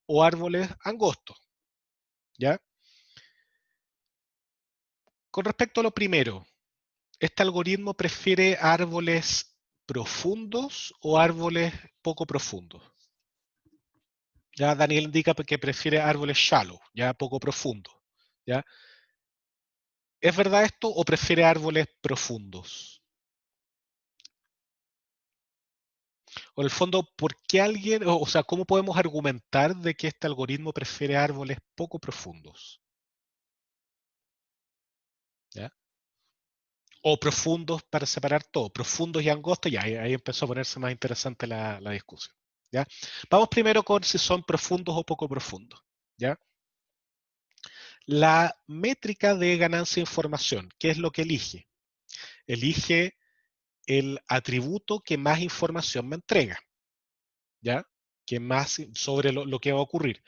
o árboles angostos, ¿ya? Con respecto a lo primero, ¿este algoritmo prefiere árboles profundos o árboles poco profundos? Ya Daniel indica que prefiere árboles shallow, ya poco profundos, ¿ya? ¿Es verdad esto o prefiere árboles profundos? O en el fondo, ¿por qué alguien, o sea, cómo podemos argumentar de que este algoritmo prefiere árboles poco profundos? ¿Ya? O profundos para separar todo, profundos y angostos, ya ahí empezó a ponerse más interesante la discusión. ¿Ya? Vamos primero con si son profundos o poco profundos. ¿Ya? La métrica de ganancia de información, ¿qué es lo que elige? Elige el atributo que más información me entrega, ¿ya? Que más sobre lo que va a ocurrir.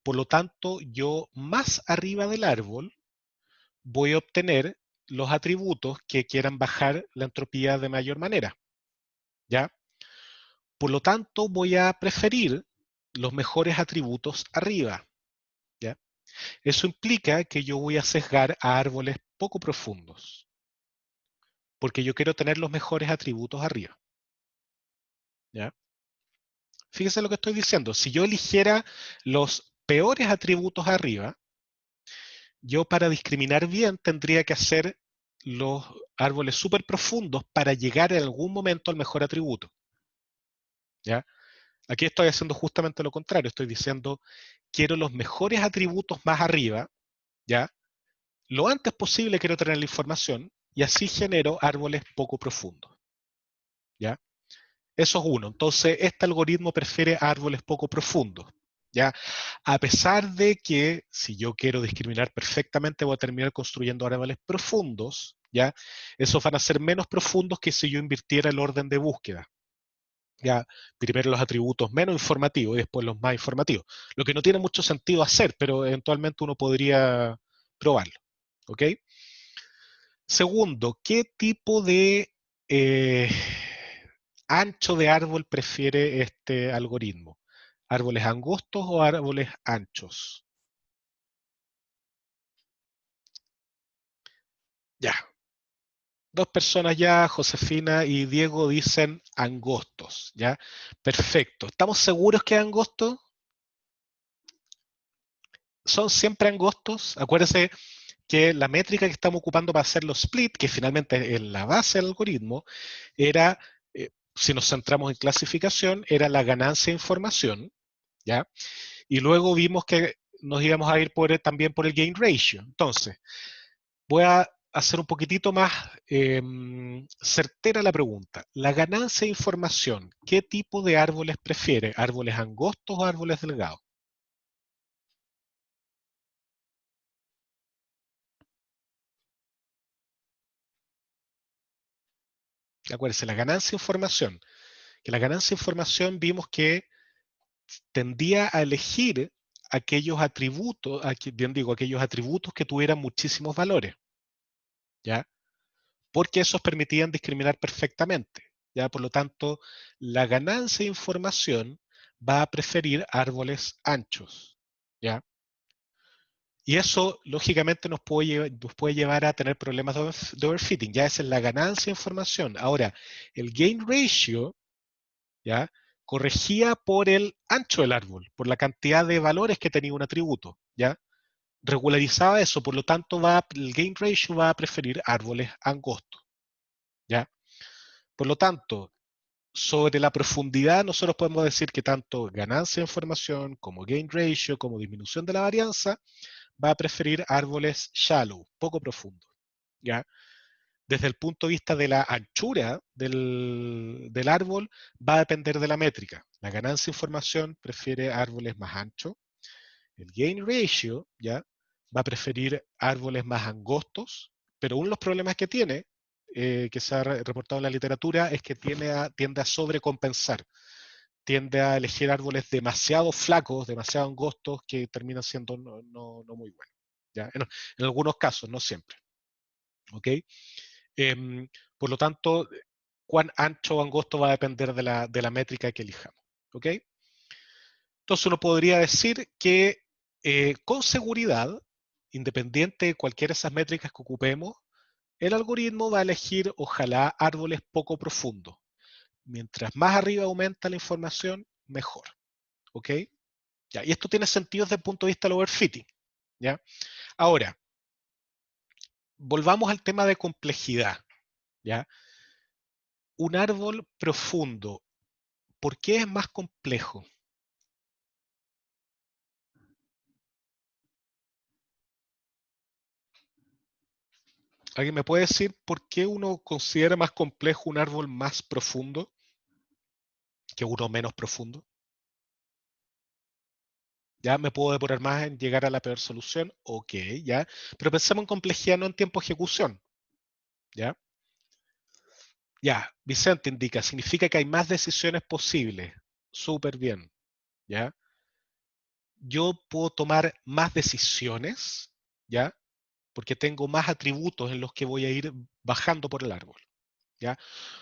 Por lo tanto, yo más arriba del árbol voy a obtener los atributos que quieran bajar la entropía de mayor manera, ¿ya? Por lo tanto, voy a preferir los mejores atributos arriba, ¿ya? Eso implica que yo voy a sesgar a árboles poco profundos, porque yo quiero tener los mejores atributos arriba, ¿ya? Fíjense lo que estoy diciendo. Si yo eligiera los peores atributos arriba, yo para discriminar bien tendría que hacer los árboles súper profundos para llegar en algún momento al mejor atributo, ¿ya? Aquí estoy haciendo justamente lo contrario. Estoy diciendo, quiero los mejores atributos más arriba, ¿ya? Lo antes posible quiero tener la información y así genero árboles poco profundos, ¿ya? Eso es uno. Entonces, este algoritmo prefiere árboles poco profundos, ¿ya? A pesar de que si yo quiero discriminar perfectamente voy a terminar construyendo árboles profundos, ¿ya? Esos van a ser menos profundos que si yo invirtiera el orden de búsqueda. Ya, primero los atributos menos informativos y después los más informativos. Lo que no tiene mucho sentido hacer, pero eventualmente uno podría probarlo. ¿Ok? Segundo, ¿qué tipo de eh, ancho de árbol prefiere este algoritmo? ¿Árboles angostos o árboles anchos? Dos personas ya, Josefina y Diego, dicen angostos, ¿ya? Perfecto. ¿Estamos seguros que es angosto? ¿Son siempre angostos? Acuérdense que la métrica que estamos ocupando para hacer los split, que finalmente es la base del algoritmo, era, si nos centramos en clasificación, era la ganancia de información, ¿ya? Y luego vimos que nos íbamos a ir también por el gain ratio. Entonces, voy a hacer un poquitito más certera la pregunta. La ganancia de información, ¿qué tipo de árboles prefiere? ¿Árboles angostos o árboles delgados? Acuérdense, la ganancia de información. Que la ganancia de información vimos que tendía a elegir aquellos atributos, bien digo, aquellos atributos que tuvieran muchísimos valores, ¿ya? Porque esos permitían discriminar perfectamente, ¿ya? Por lo tanto, la ganancia de información va a preferir árboles anchos, ¿ya? Y eso, lógicamente, nos puede llevar a tener problemas de overfitting, ya esa es la ganancia de información. Ahora, el gain ratio, ¿ya? Corregía por el ancho del árbol, por la cantidad de valores que tenía un atributo, ¿ya? Regularizaba eso, por lo tanto el gain ratio va a preferir árboles angostos, ¿ya? Por lo tanto, sobre la profundidad nosotros podemos decir que tanto ganancia de información como gain ratio, como disminución de la varianza, va a preferir árboles shallow, poco profundos, ¿ya? Desde el punto de vista de la anchura del árbol, va a depender de la métrica. La ganancia de información prefiere árboles más anchos. El gain ratio, ¿ya? Va a preferir árboles más angostos, pero uno de los problemas que tiene, que se ha reportado en la literatura, es que tiende a sobrecompensar. Tiende a elegir árboles demasiado flacos, demasiado angostos, que terminan siendo no muy buenos. ¿Ya? En algunos casos, no siempre. ¿Ok? Por lo tanto, cuán ancho o angosto va a depender de la métrica que elijamos. ¿Ok? Entonces uno podría decir que con seguridad, independiente de cualquiera de esas métricas que ocupemos, el algoritmo va a elegir, ojalá, árboles poco profundos. Mientras más arriba aumenta la información, mejor. ¿Ok? Ya, y esto tiene sentido desde el punto de vista del overfitting. ¿Ya? Ahora, volvamos al tema de complejidad. ¿Ya? Un árbol profundo, ¿por qué es más complejo? ¿Alguien me puede decir por qué uno considera más complejo un árbol más profundo que uno menos profundo? Ya me puedo demorar más en llegar a la peor solución, ok, ya. Pero pensemos en complejidad, no en tiempo de ejecución, ¿ya? Ya, Vicente indica, significa que hay más decisiones posibles. Súper bien, ¿ya? Yo puedo tomar más decisiones, ¿ya? Porque tengo más atributos en los que voy a ir bajando por el árbol, ¿ya?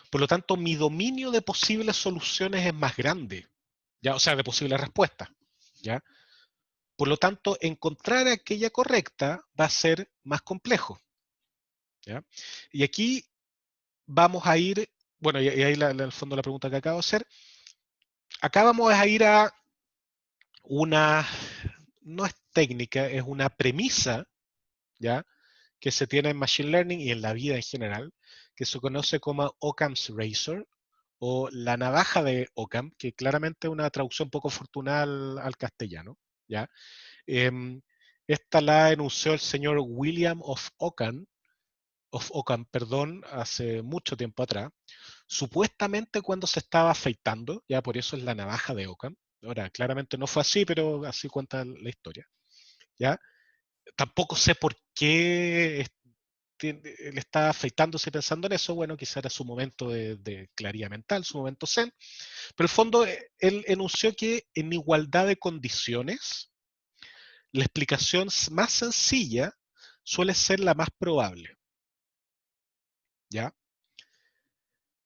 Por lo tanto, mi dominio de posibles soluciones es más grande, ¿ya? O sea, de posibles respuestas, ¿ya? Por lo tanto, encontrar aquella correcta va a ser más complejo, ¿ya? Y aquí vamos a ir, bueno, y ahí en el fondo la pregunta que acabo de hacer, acá vamos a ir a una, no es técnica, es una premisa, ¿ya? Que se tiene en Machine Learning y en la vida en general, que se conoce como Occam's Razor, o la navaja de Occam, que claramente es una traducción poco afortunada al castellano, ¿ya? Esta la enunció el señor William of Ockham, perdón, hace mucho tiempo atrás, supuestamente cuando se estaba afeitando, ya por eso es la navaja de Occam. Ahora, claramente no fue así, pero así cuenta la historia, ¿ya? Tampoco sé por qué él está afeitándose pensando en eso, bueno, quizá era su momento de claridad mental, su momento zen, pero en el fondo él enunció que en igualdad de condiciones, la explicación más sencilla suele ser la más probable, ¿ya?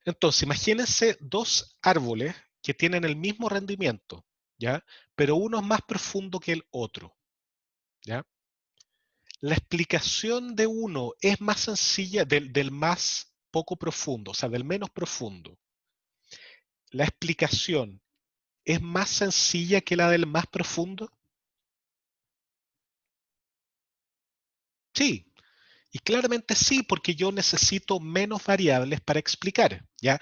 Entonces, imagínense dos árboles que tienen el mismo rendimiento, ¿ya? Pero uno es más profundo que el otro, ¿ya? La explicación de uno es más sencilla, del más poco profundo, o sea, del menos profundo, la explicación es más sencilla que la del más profundo? Sí, y claramente sí, porque yo necesito menos variables para explicar, ¿ya?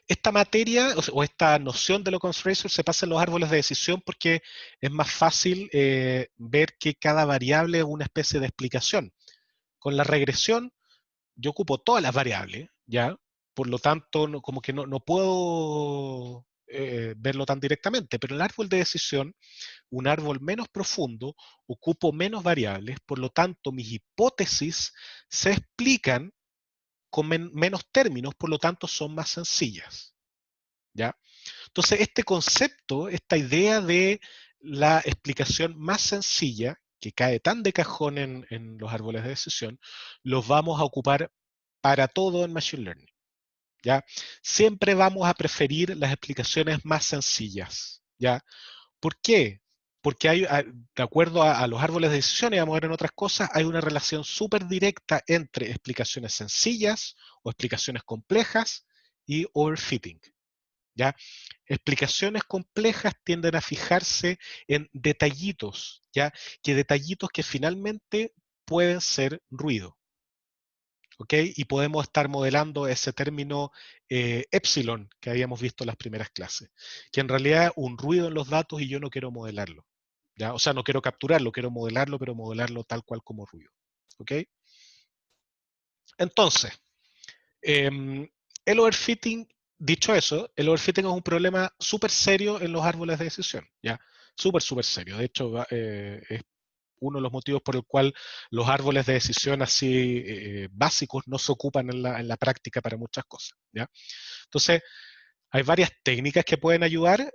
Esta materia o esta noción de Low-Cost Razor se pasa en los árboles de decisión porque es más fácil ver que cada variable es una especie de explicación. Con la regresión, yo ocupo todas las variables, ¿ya? Por lo tanto, como que no puedo verlo tan directamente, pero el árbol de decisión, un árbol menos profundo, ocupo menos variables, por lo tanto, mis hipótesis se explican con menos términos, por lo tanto, son más sencillas, ¿ya? Entonces, este concepto, esta idea de la explicación más sencilla, que cae tan de cajón en los árboles de decisión, los vamos a ocupar para todo en Machine Learning, ¿ya? Siempre vamos a preferir las explicaciones más sencillas, ¿ya? ¿Por qué? Porque de acuerdo a los árboles de decisión, y vamos a ver en otras cosas, hay una relación súper directa entre explicaciones sencillas o explicaciones complejas y overfitting, ¿ya? Explicaciones complejas tienden a fijarse en detallitos, ¿ya? Detallitos que finalmente pueden ser ruido, ¿ok? Y podemos estar modelando ese término epsilon que habíamos visto en las primeras clases, que en realidad es un ruido en los datos y yo no quiero modelarlo, ¿ya? O sea, no quiero capturarlo, quiero modelarlo, pero modelarlo tal cual como ruido, ¿ok? Entonces, el overfitting, dicho eso, el overfitting es un problema súper serio en los árboles de decisión, ¿ya? Súper, súper serio. De hecho, es uno de los motivos por el cual los árboles de decisión así básicos no se ocupan en la práctica para muchas cosas, ¿ya? Entonces, hay varias técnicas que pueden ayudar.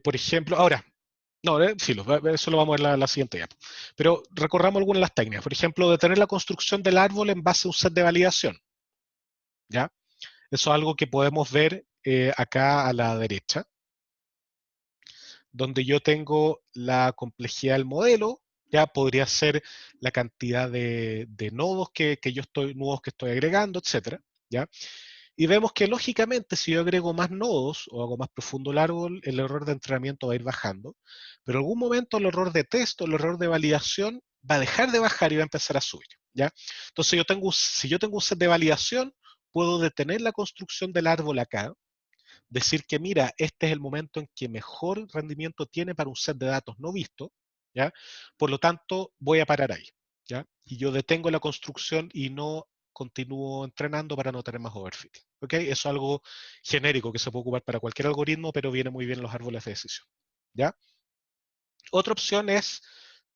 Por ejemplo, ahora, no, filo, eso lo vamos a ver la siguiente ya. Pero recorramos algunas de las técnicas. Por ejemplo, detener la construcción del árbol en base a un set de validación, ¿ya? Eso es algo que podemos ver acá a la derecha, donde yo tengo la complejidad del modelo, ya podría ser la cantidad de nodos nudos que estoy agregando, etcétera, ¿ya? Y vemos que lógicamente si yo agrego más nodos o hago más profundo el árbol, el error de entrenamiento va a ir bajando, pero en algún momento el error de test o el error de validación va a dejar de bajar y va a empezar a subir, ¿ya? Entonces si yo tengo un set de validación, puedo detener la construcción del árbol acá, decir que mira, este es el momento en que mejor rendimiento tiene para un set de datos no visto, ¿ya? Por lo tanto, voy a parar ahí, ¿ya? Y yo detengo la construcción y no continúo entrenando para no tener más overfitting, ¿ok? Eso es algo genérico que se puede ocupar para cualquier algoritmo, pero viene muy bien en los árboles de decisión, ¿ya? Otra opción es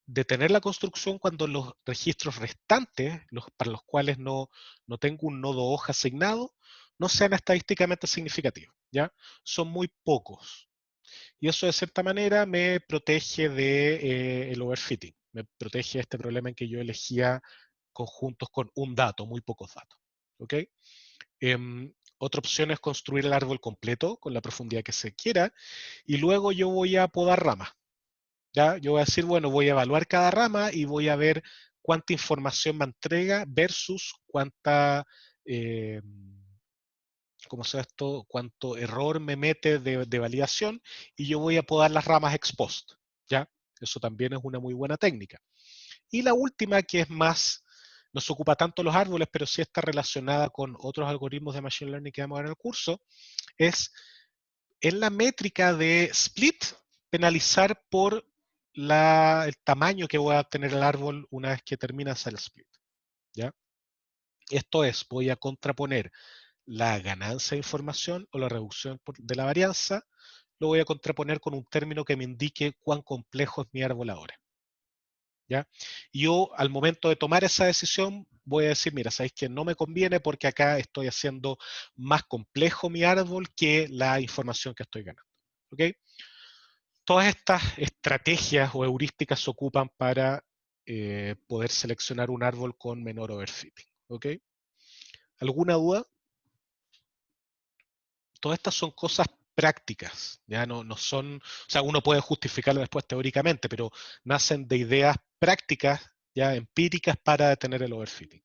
detener la construcción cuando los registros restantes, para los cuales no tengo un nodo hoja asignado, no sean estadísticamente significativos, ¿ya? Son muy pocos. Y eso de cierta manera me protege de el overfitting, me protege de este problema en que yo elegía conjuntos con un dato, muy pocos datos, ¿ok? Otra opción es construir el árbol completo con la profundidad que se quiera y luego yo voy a podar ramas. ¿Ya? Yo voy a decir, bueno, voy a evaluar cada rama y voy a ver cuánta información me entrega versus cuánta, eh, ¿cómo se llama esto? Cuánto error me mete de validación y yo voy a podar las ramas ex post, ¿ya? Eso también es una muy buena técnica. Y la última, que es más, no se ocupa tanto los árboles, pero sí está relacionada con otros algoritmos de Machine Learning que vamos a ver en el curso, es en la métrica de split, penalizar por el tamaño que voy a tener el árbol una vez que termina el split, ¿ya? Esto es, voy a contraponer la ganancia de información o la reducción de la varianza, lo voy a contraponer con un término que me indique cuán complejo es mi árbol ahora, ¿ya? Y yo, al momento de tomar esa decisión, voy a decir, mira, sabéis que no me conviene porque acá estoy haciendo más complejo mi árbol que la información que estoy ganando, ¿ok? Todas estas estrategias o heurísticas se ocupan para poder seleccionar un árbol con menor overfitting, ¿ok? ¿Alguna duda? Todas estas son cosas prácticas, ya no son, o sea, uno puede justificarlo después teóricamente, pero nacen de ideas prácticas, ya empíricas para detener el overfitting.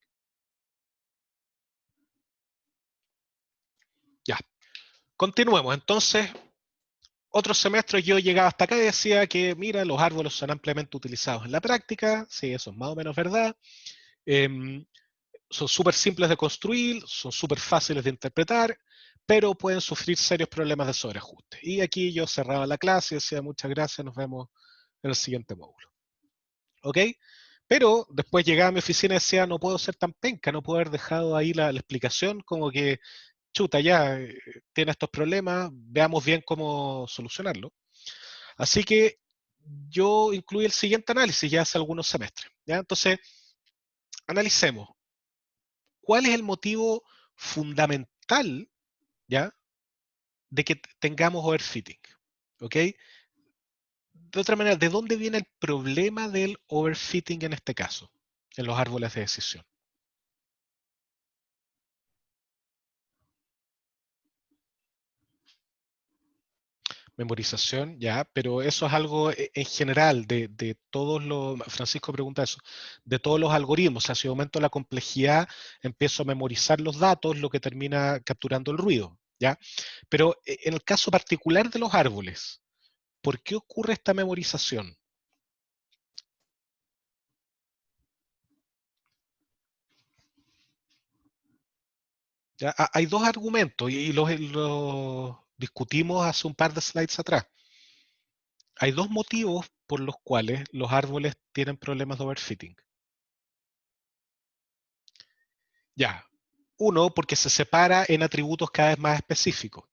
Continuemos. Entonces, otros semestres yo llegaba hasta acá y decía que, mira, los árboles son ampliamente utilizados en la práctica. Sí, eso es más o menos verdad. Son súper simples de construir, son súper fáciles de interpretar, pero pueden sufrir serios problemas de sobreajuste. Y aquí yo cerraba la clase y decía, muchas gracias, nos vemos en el siguiente módulo. ¿Ok? Pero después llegaba a mi oficina y decía, no puedo ser tan penca, no puedo haber dejado ahí la explicación como que, chuta, ya tiene estos problemas, veamos bien cómo solucionarlo. Así que yo incluí el siguiente análisis ya hace algunos semestres. ¿ya? Entonces, analicemos. ¿Cuál es el motivo fundamental, ¿ya? de que tengamos overfitting? ¿Ok? De otra manera, ¿de dónde viene el problema del overfitting en este caso, en los árboles de decisión? Memorización, ya, pero eso es algo en general de todos los, Francisco pregunta eso, de todos los algoritmos, o sea, si aumento la complejidad, empiezo a memorizar los datos, lo que termina capturando el ruido, ¿ya? Pero en el caso particular de los árboles, ¿por qué ocurre esta memorización? ¿Ya? Hay dos argumentos y los discutimos hace un par de slides atrás. Hay dos motivos por los cuales los árboles tienen problemas de overfitting. Ya, uno, porque se separa en atributos cada vez más específicos.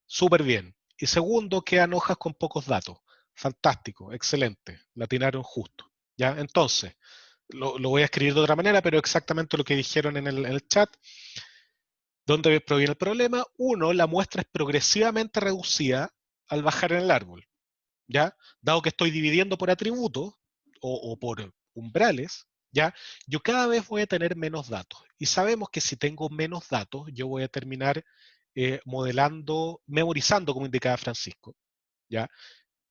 Súper bien. Y segundo, quedan hojas con pocos datos. Fantástico, excelente. La atinaron justo. ¿Ya? Entonces, lo voy a escribir de otra manera, pero exactamente lo que dijeron en el chat. ¿Dónde proviene el problema? Uno, la muestra es progresivamente reducida al bajar en el árbol. ¿Ya? Dado que estoy dividiendo por atributos o por umbrales, ¿ya? Yo cada vez voy a tener menos datos. Y sabemos que si tengo menos datos, yo voy a terminar modelando, memorizando, como indicaba Francisco, ¿ya?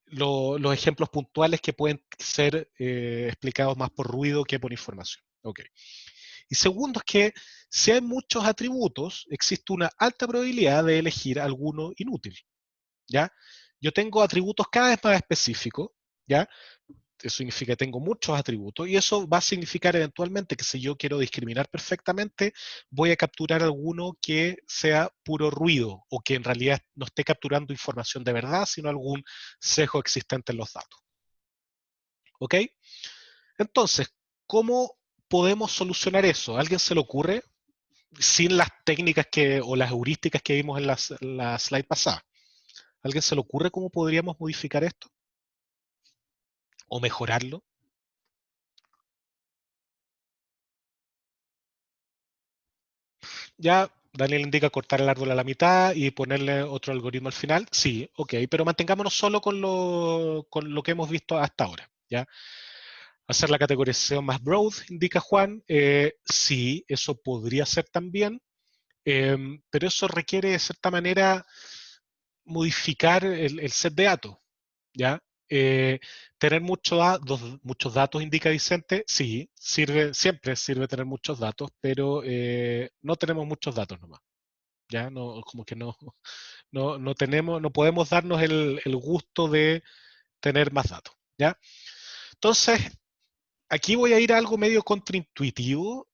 Los ejemplos puntuales que pueden ser explicados más por ruido que por información. Okay. Y segundo es que si hay muchos atributos, existe una alta probabilidad de elegir alguno inútil, ¿ya? Yo tengo atributos cada vez más específicos, ¿ya? Eso significa que tengo muchos atributos y eso va a significar eventualmente que si yo quiero discriminar perfectamente, voy a capturar alguno que sea puro ruido o que en realidad no esté capturando información de verdad, sino algún sesgo existente en los datos. ¿Ok? Entonces, ¿cómo podemos solucionar eso? ¿A alguien se le ocurre? Sin las técnicas o las heurísticas que vimos en la slide pasada. ¿A alguien se le ocurre cómo podríamos modificar esto? ¿O mejorarlo? Ya Daniel indica cortar el árbol a la mitad y ponerle otro algoritmo al final. Sí, ok, pero mantengámonos solo con lo que hemos visto hasta ahora. ¿ya? Hacer la categorización más broad, indica Juan. Sí, eso podría ser también, pero eso requiere de cierta manera modificar el set de datos. ¿ya? Tener muchos datos, indica Vicente, sí, siempre sirve tener muchos datos, pero no tenemos muchos datos nomás. Ya no, como que no podemos darnos el gusto de tener más datos. ¿ya? Entonces, aquí voy a ir a algo medio contraintuitivo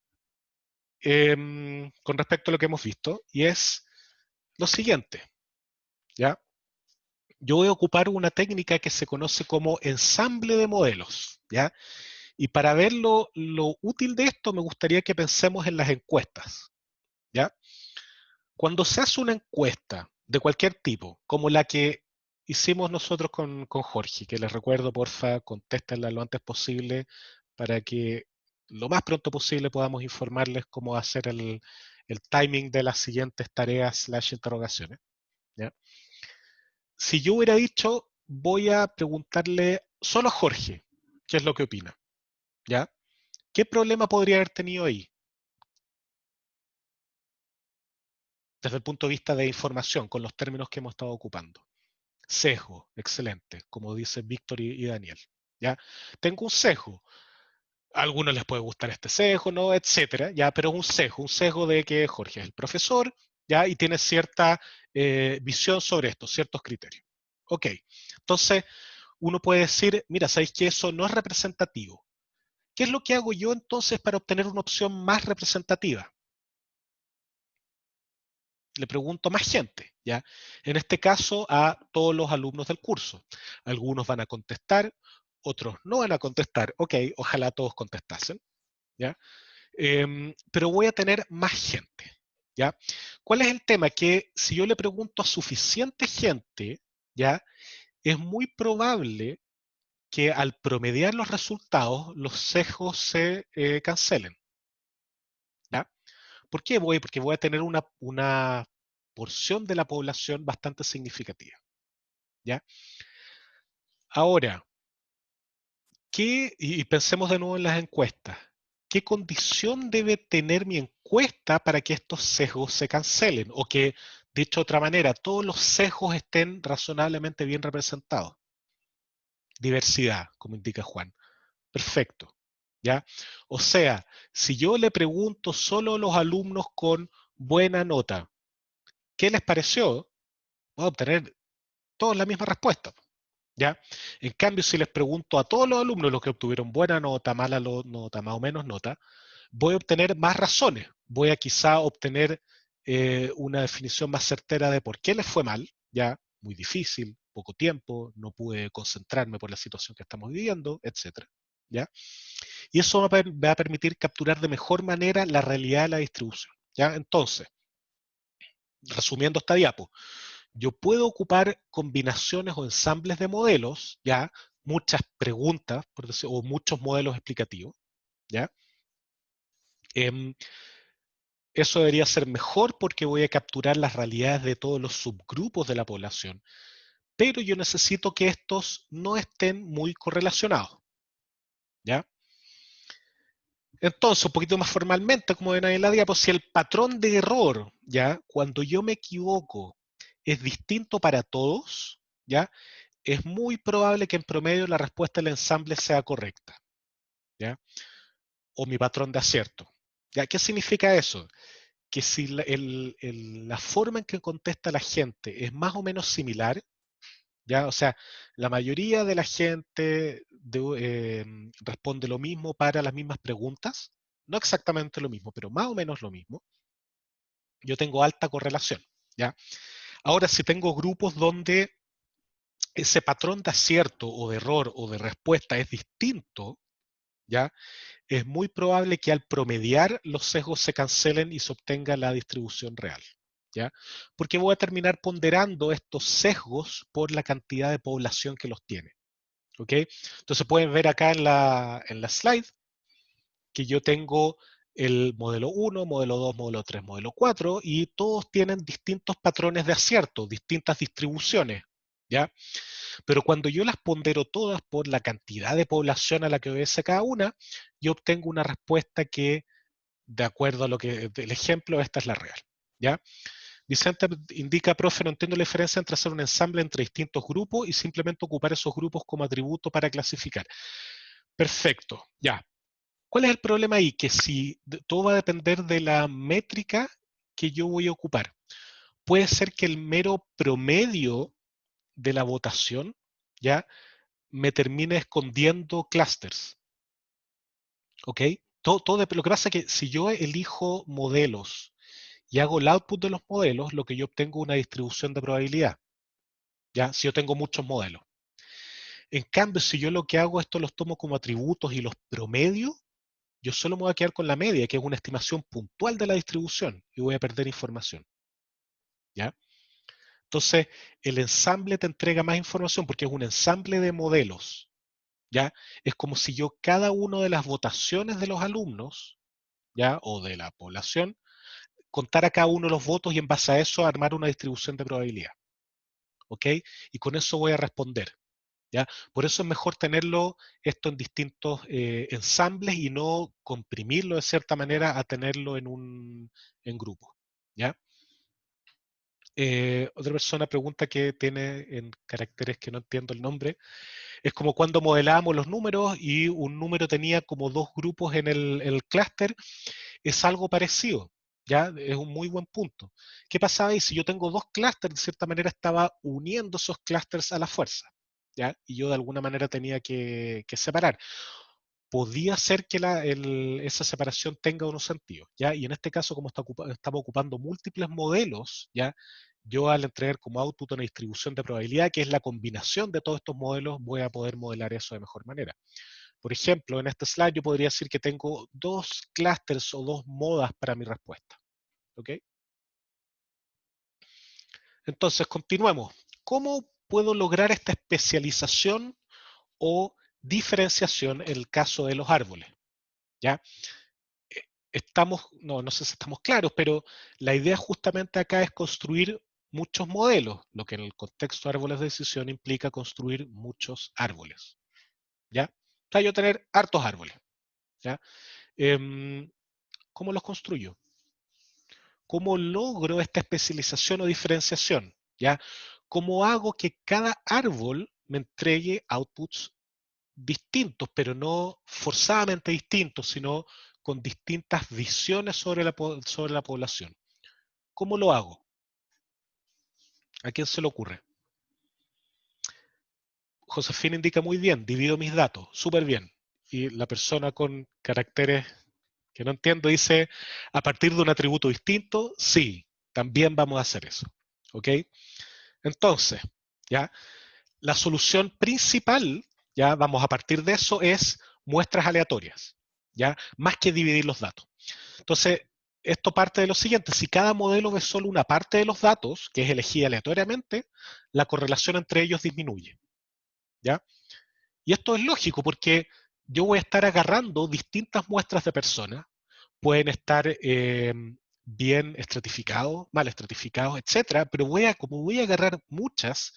con respecto a lo que hemos visto, y es lo siguiente. ¿ya? Yo voy a ocupar una técnica que se conoce como ensamble de modelos. ¿ya? Y para ver lo útil de esto, me gustaría que pensemos en las encuestas. ¿ya? Cuando se hace una encuesta de cualquier tipo, como la que hicimos nosotros con Jorge, que les recuerdo, porfa, contéstenla lo antes posible para que lo más pronto posible podamos informarles cómo hacer el timing de las siguientes tareas / interrogaciones. ¿ya? Si yo hubiera dicho, voy a preguntarle solo a Jorge, ¿qué es lo que opina? ¿Ya? ¿Qué problema podría haber tenido ahí? Desde el punto de vista de información, con los términos que hemos estado ocupando. Sesgo, excelente, como dicen Víctor y Daniel. ¿ya? Tengo un sesgo. A algunos les puede gustar este sesgo, ¿no? Etcétera, ¿ya? Pero es un sesgo de que Jorge es el profesor, ¿ya? Y tiene cierta visión sobre esto, ciertos criterios. Ok, entonces uno puede decir, mira, ¿sabéis que eso no es representativo? ¿Qué es lo que hago yo entonces para obtener una opción más representativa? Le pregunto a más gente, ¿ya? En este caso a todos los alumnos del curso. Algunos van a contestar, otros no van a contestar. Ok, ojalá todos contestasen, ¿ya? Pero voy a tener más gente, ¿ya? ¿Cuál es el tema? Que si yo le pregunto a suficiente gente, ¿ya? Es muy probable que al promediar los resultados, los sesgos se cancelen, ¿ya? ¿Por qué voy? Porque voy a tener una porción de la población bastante significativa, ¿ya? Ahora, y pensemos de nuevo en las encuestas, ¿qué condición debe tener mi encuesta para que estos sesgos se cancelen? O que, dicho de otra manera, todos los sesgos estén razonablemente bien representados. Diversidad, como indica Juan. Perfecto, ¿ya? O sea, si yo le pregunto solo a los alumnos con buena nota, ¿qué les pareció? Voy a obtener todos la misma respuesta, ¿ya? En cambio, si les pregunto a todos los alumnos, los que obtuvieron buena nota, mala nota, más o menos nota, voy a obtener más razones. Voy a quizá obtener una definición más certera de por qué les fue mal, ¿ya? Muy difícil, poco tiempo, no pude concentrarme por la situación que estamos viviendo, etcétera, ¿ya? Y eso va a permitir capturar de mejor manera la realidad de la distribución, ¿ya? Entonces, resumiendo esta diapo, yo puedo ocupar combinaciones o ensambles de modelos, ya, muchas preguntas, por decir, o muchos modelos explicativos, ya. Eso debería ser mejor porque voy a capturar las realidades de todos los subgrupos de la población, pero yo necesito que estos no estén muy correlacionados, ¿ya? Entonces, un poquito más formalmente, como ven ahí en la diapo, si el patrón de error, ¿ya? Cuando yo me equivoco, es distinto para todos, ¿ya? Es muy probable que en promedio la respuesta del ensamble sea correcta, ¿ya? O mi patrón de acierto. ¿Ya? ¿Qué significa eso? Que si la forma en que contesta la gente es más o menos similar, ¿ya? O sea, la mayoría de la gente responde lo mismo para las mismas preguntas, no exactamente lo mismo, pero más o menos lo mismo, yo tengo alta correlación, ¿ya? Ahora, si tengo grupos donde ese patrón de acierto o de error o de respuesta es distinto, ¿ya? Es muy probable que al promediar los sesgos se cancelen y se obtenga la distribución real, ¿ya? Porque voy a terminar ponderando estos sesgos por la cantidad de población que los tiene, ¿ok? Entonces pueden ver acá en la slide que yo tengo el modelo 1, modelo 2, modelo 3, modelo 4 y todos tienen distintos patrones de acierto, distintas distribuciones, ¿ya? Pero cuando yo las pondero todas por la cantidad de población a la que obedece cada una, yo obtengo una respuesta que, de acuerdo a lo que el ejemplo, esta es la real, ¿ya? Vicente indica, profe, no entiendo la diferencia entre hacer un ensamble entre distintos grupos y simplemente ocupar esos grupos como atributo para clasificar. Perfecto, ya. ¿Cuál es el problema ahí? Que si todo va a depender de la métrica que yo voy a ocupar. Puede ser que el mero promedio de la votación, ¿ya? Me termine escondiendo clusters, ¿ok? Lo que pasa es que si yo elijo modelos y hago el output de los modelos, lo que yo obtengo es una distribución de probabilidad, ¿ya? Si yo tengo muchos modelos. En cambio, si yo lo que hago esto los tomo como atributos y los promedio, yo solo me voy a quedar con la media, que es una estimación puntual de la distribución, y voy a perder información, ¿ya? Entonces, el ensamble te entrega más información porque es un ensamble de modelos, ¿ya? Es como si yo cada una de las votaciones de los alumnos, ¿ya? O de la población, contara cada uno de los votos y en base a eso armar una distribución de probabilidad, ¿ok? Y con eso voy a responder, ¿ya? Por eso es mejor tenerlo esto en distintos ensambles y no comprimirlo de cierta manera a tenerlo en grupo, ¿ya? Otra persona pregunta que tiene en caracteres que no entiendo el nombre. Es como cuando modelábamos los números y un número tenía como dos grupos en el clúster. Es algo parecido, ¿Ya? Es un muy buen punto. ¿Qué pasaba ahí? Si yo tengo dos clústeres, de cierta manera estaba uniendo esos clústeres a la fuerza, ¿ya? Y yo de alguna manera tenía que separar. Podía ser que esa separación tenga unos sentidos, ¿ya? Y en este caso, como estamos ocupando múltiples modelos, ¿ya? Yo al entregar como output una distribución de probabilidad, que es la combinación de todos estos modelos, voy a poder modelar eso de mejor manera. Por ejemplo, en este slide yo podría decir que tengo dos clústeres o dos modas para mi respuesta, ¿ok? Entonces, continuemos. ¿Cómo puedo lograr esta especialización o diferenciación en el caso de los árboles? ¿Ya? No sé si estamos claros, pero la idea justamente acá es construir muchos modelos, lo que en el contexto de árboles de decisión implica construir muchos árboles. ¿Ya? O sea, yo tener hartos árboles. ¿Ya? ¿Cómo los construyo? ¿Cómo logro esta especialización o diferenciación? ¿Ya? ¿Cómo hago que cada árbol me entregue outputs distintos, pero no forzadamente distintos, sino con distintas visiones sobre la población? ¿Cómo lo hago? ¿A quién se le ocurre? Josefina indica muy bien, divido mis datos, súper bien. Y la persona con caracteres que no entiendo dice, a partir de un atributo distinto, sí, también vamos a hacer eso. ¿Ok? Entonces, ¿ya? La solución principal, ya vamos a partir de eso, es muestras aleatorias, ¿ya? Más que dividir los datos. Entonces, esto parte de lo siguiente, si cada modelo ve solo una parte de los datos, que es elegida aleatoriamente, la correlación entre ellos disminuye, ¿ya? Y esto es lógico porque yo voy a estar agarrando distintas muestras de personas, pueden estar bien estratificados, mal estratificados, etcétera, pero como voy a agarrar muchas,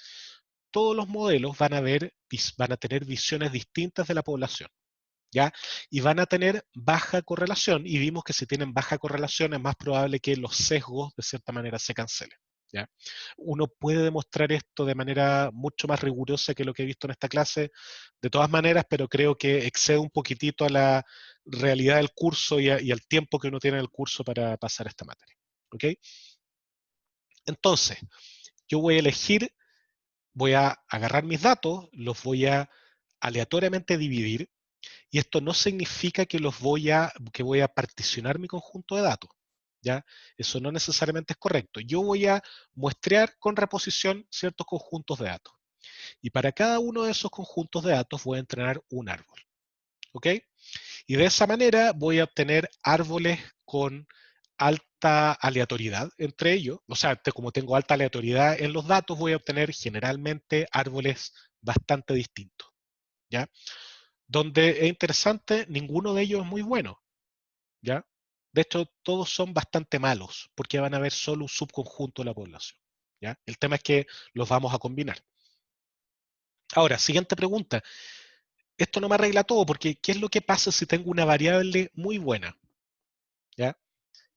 todos los modelos van a tener visiones distintas de la población, ¿ya? Y van a tener baja correlación, y vimos que si tienen baja correlación es más probable que los sesgos de cierta manera se cancelen, ¿ya? Uno puede demostrar esto de manera mucho más rigurosa que lo que he visto en esta clase, de todas maneras, pero creo que excede un poquitito a la realidad del curso y al tiempo que uno tiene en el curso para pasar esta materia, ¿ok? Entonces, yo voy a agarrar mis datos, los voy a aleatoriamente dividir, y esto no significa que voy a particionar mi conjunto de datos, ¿ya? Eso no necesariamente es correcto. Yo voy a muestrear con reposición ciertos conjuntos de datos. Y para cada uno de esos conjuntos de datos voy a entrenar un árbol, ¿ok? Y de esa manera voy a obtener árboles con alta aleatoriedad entre ellos. O sea, como tengo alta aleatoriedad en los datos, voy a obtener generalmente árboles bastante distintos, ¿ya? Donde es interesante, ninguno de ellos es muy bueno, ¿ya? De hecho, todos son bastante malos, porque van a haber solo un subconjunto de la población, ¿ya? El tema es que los vamos a combinar. Ahora, siguiente pregunta. Esto no me arregla todo, porque ¿qué es lo que pasa si tengo una variable muy buena? ¿Ya?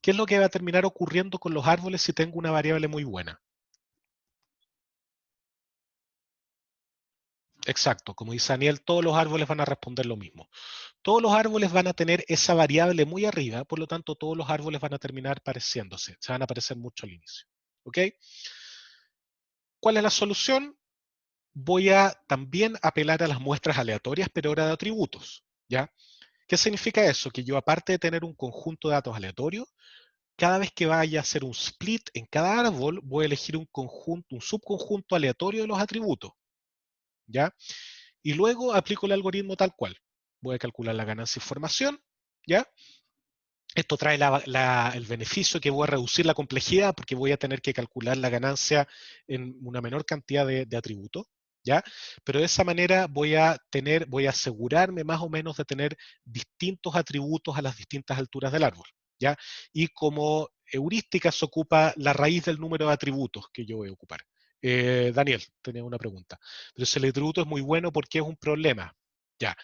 ¿Qué es lo que va a terminar ocurriendo con los árboles si tengo una variable muy buena? Exacto, como dice Daniel, todos los árboles van a responder lo mismo. Todos los árboles van a tener esa variable muy arriba, por lo tanto todos los árboles van a terminar pareciéndose, se van a parecer mucho al inicio. ¿Ok? ¿Cuál es la solución? Voy a también apelar a las muestras aleatorias, pero ahora de atributos. ¿Ya? ¿Qué significa eso? Que yo, aparte de tener un conjunto de datos aleatorios, cada vez que vaya a hacer un split en cada árbol, voy a elegir un subconjunto aleatorio de los atributos, ¿ya? Y luego aplico el algoritmo tal cual. Voy a calcular la ganancia de información, ¿ya? Esto trae el beneficio que voy a reducir la complejidad porque voy a tener que calcular la ganancia en una menor cantidad de atributos, ¿ya? Pero de esa manera voy a asegurarme más o menos de tener distintos atributos a las distintas alturas del árbol, ¿ya? Y como heurística se ocupa la raíz del número de atributos que yo voy a ocupar. Daniel, tenía una pregunta. Pero si el atributo es muy bueno, ¿por qué es un problema? Ya,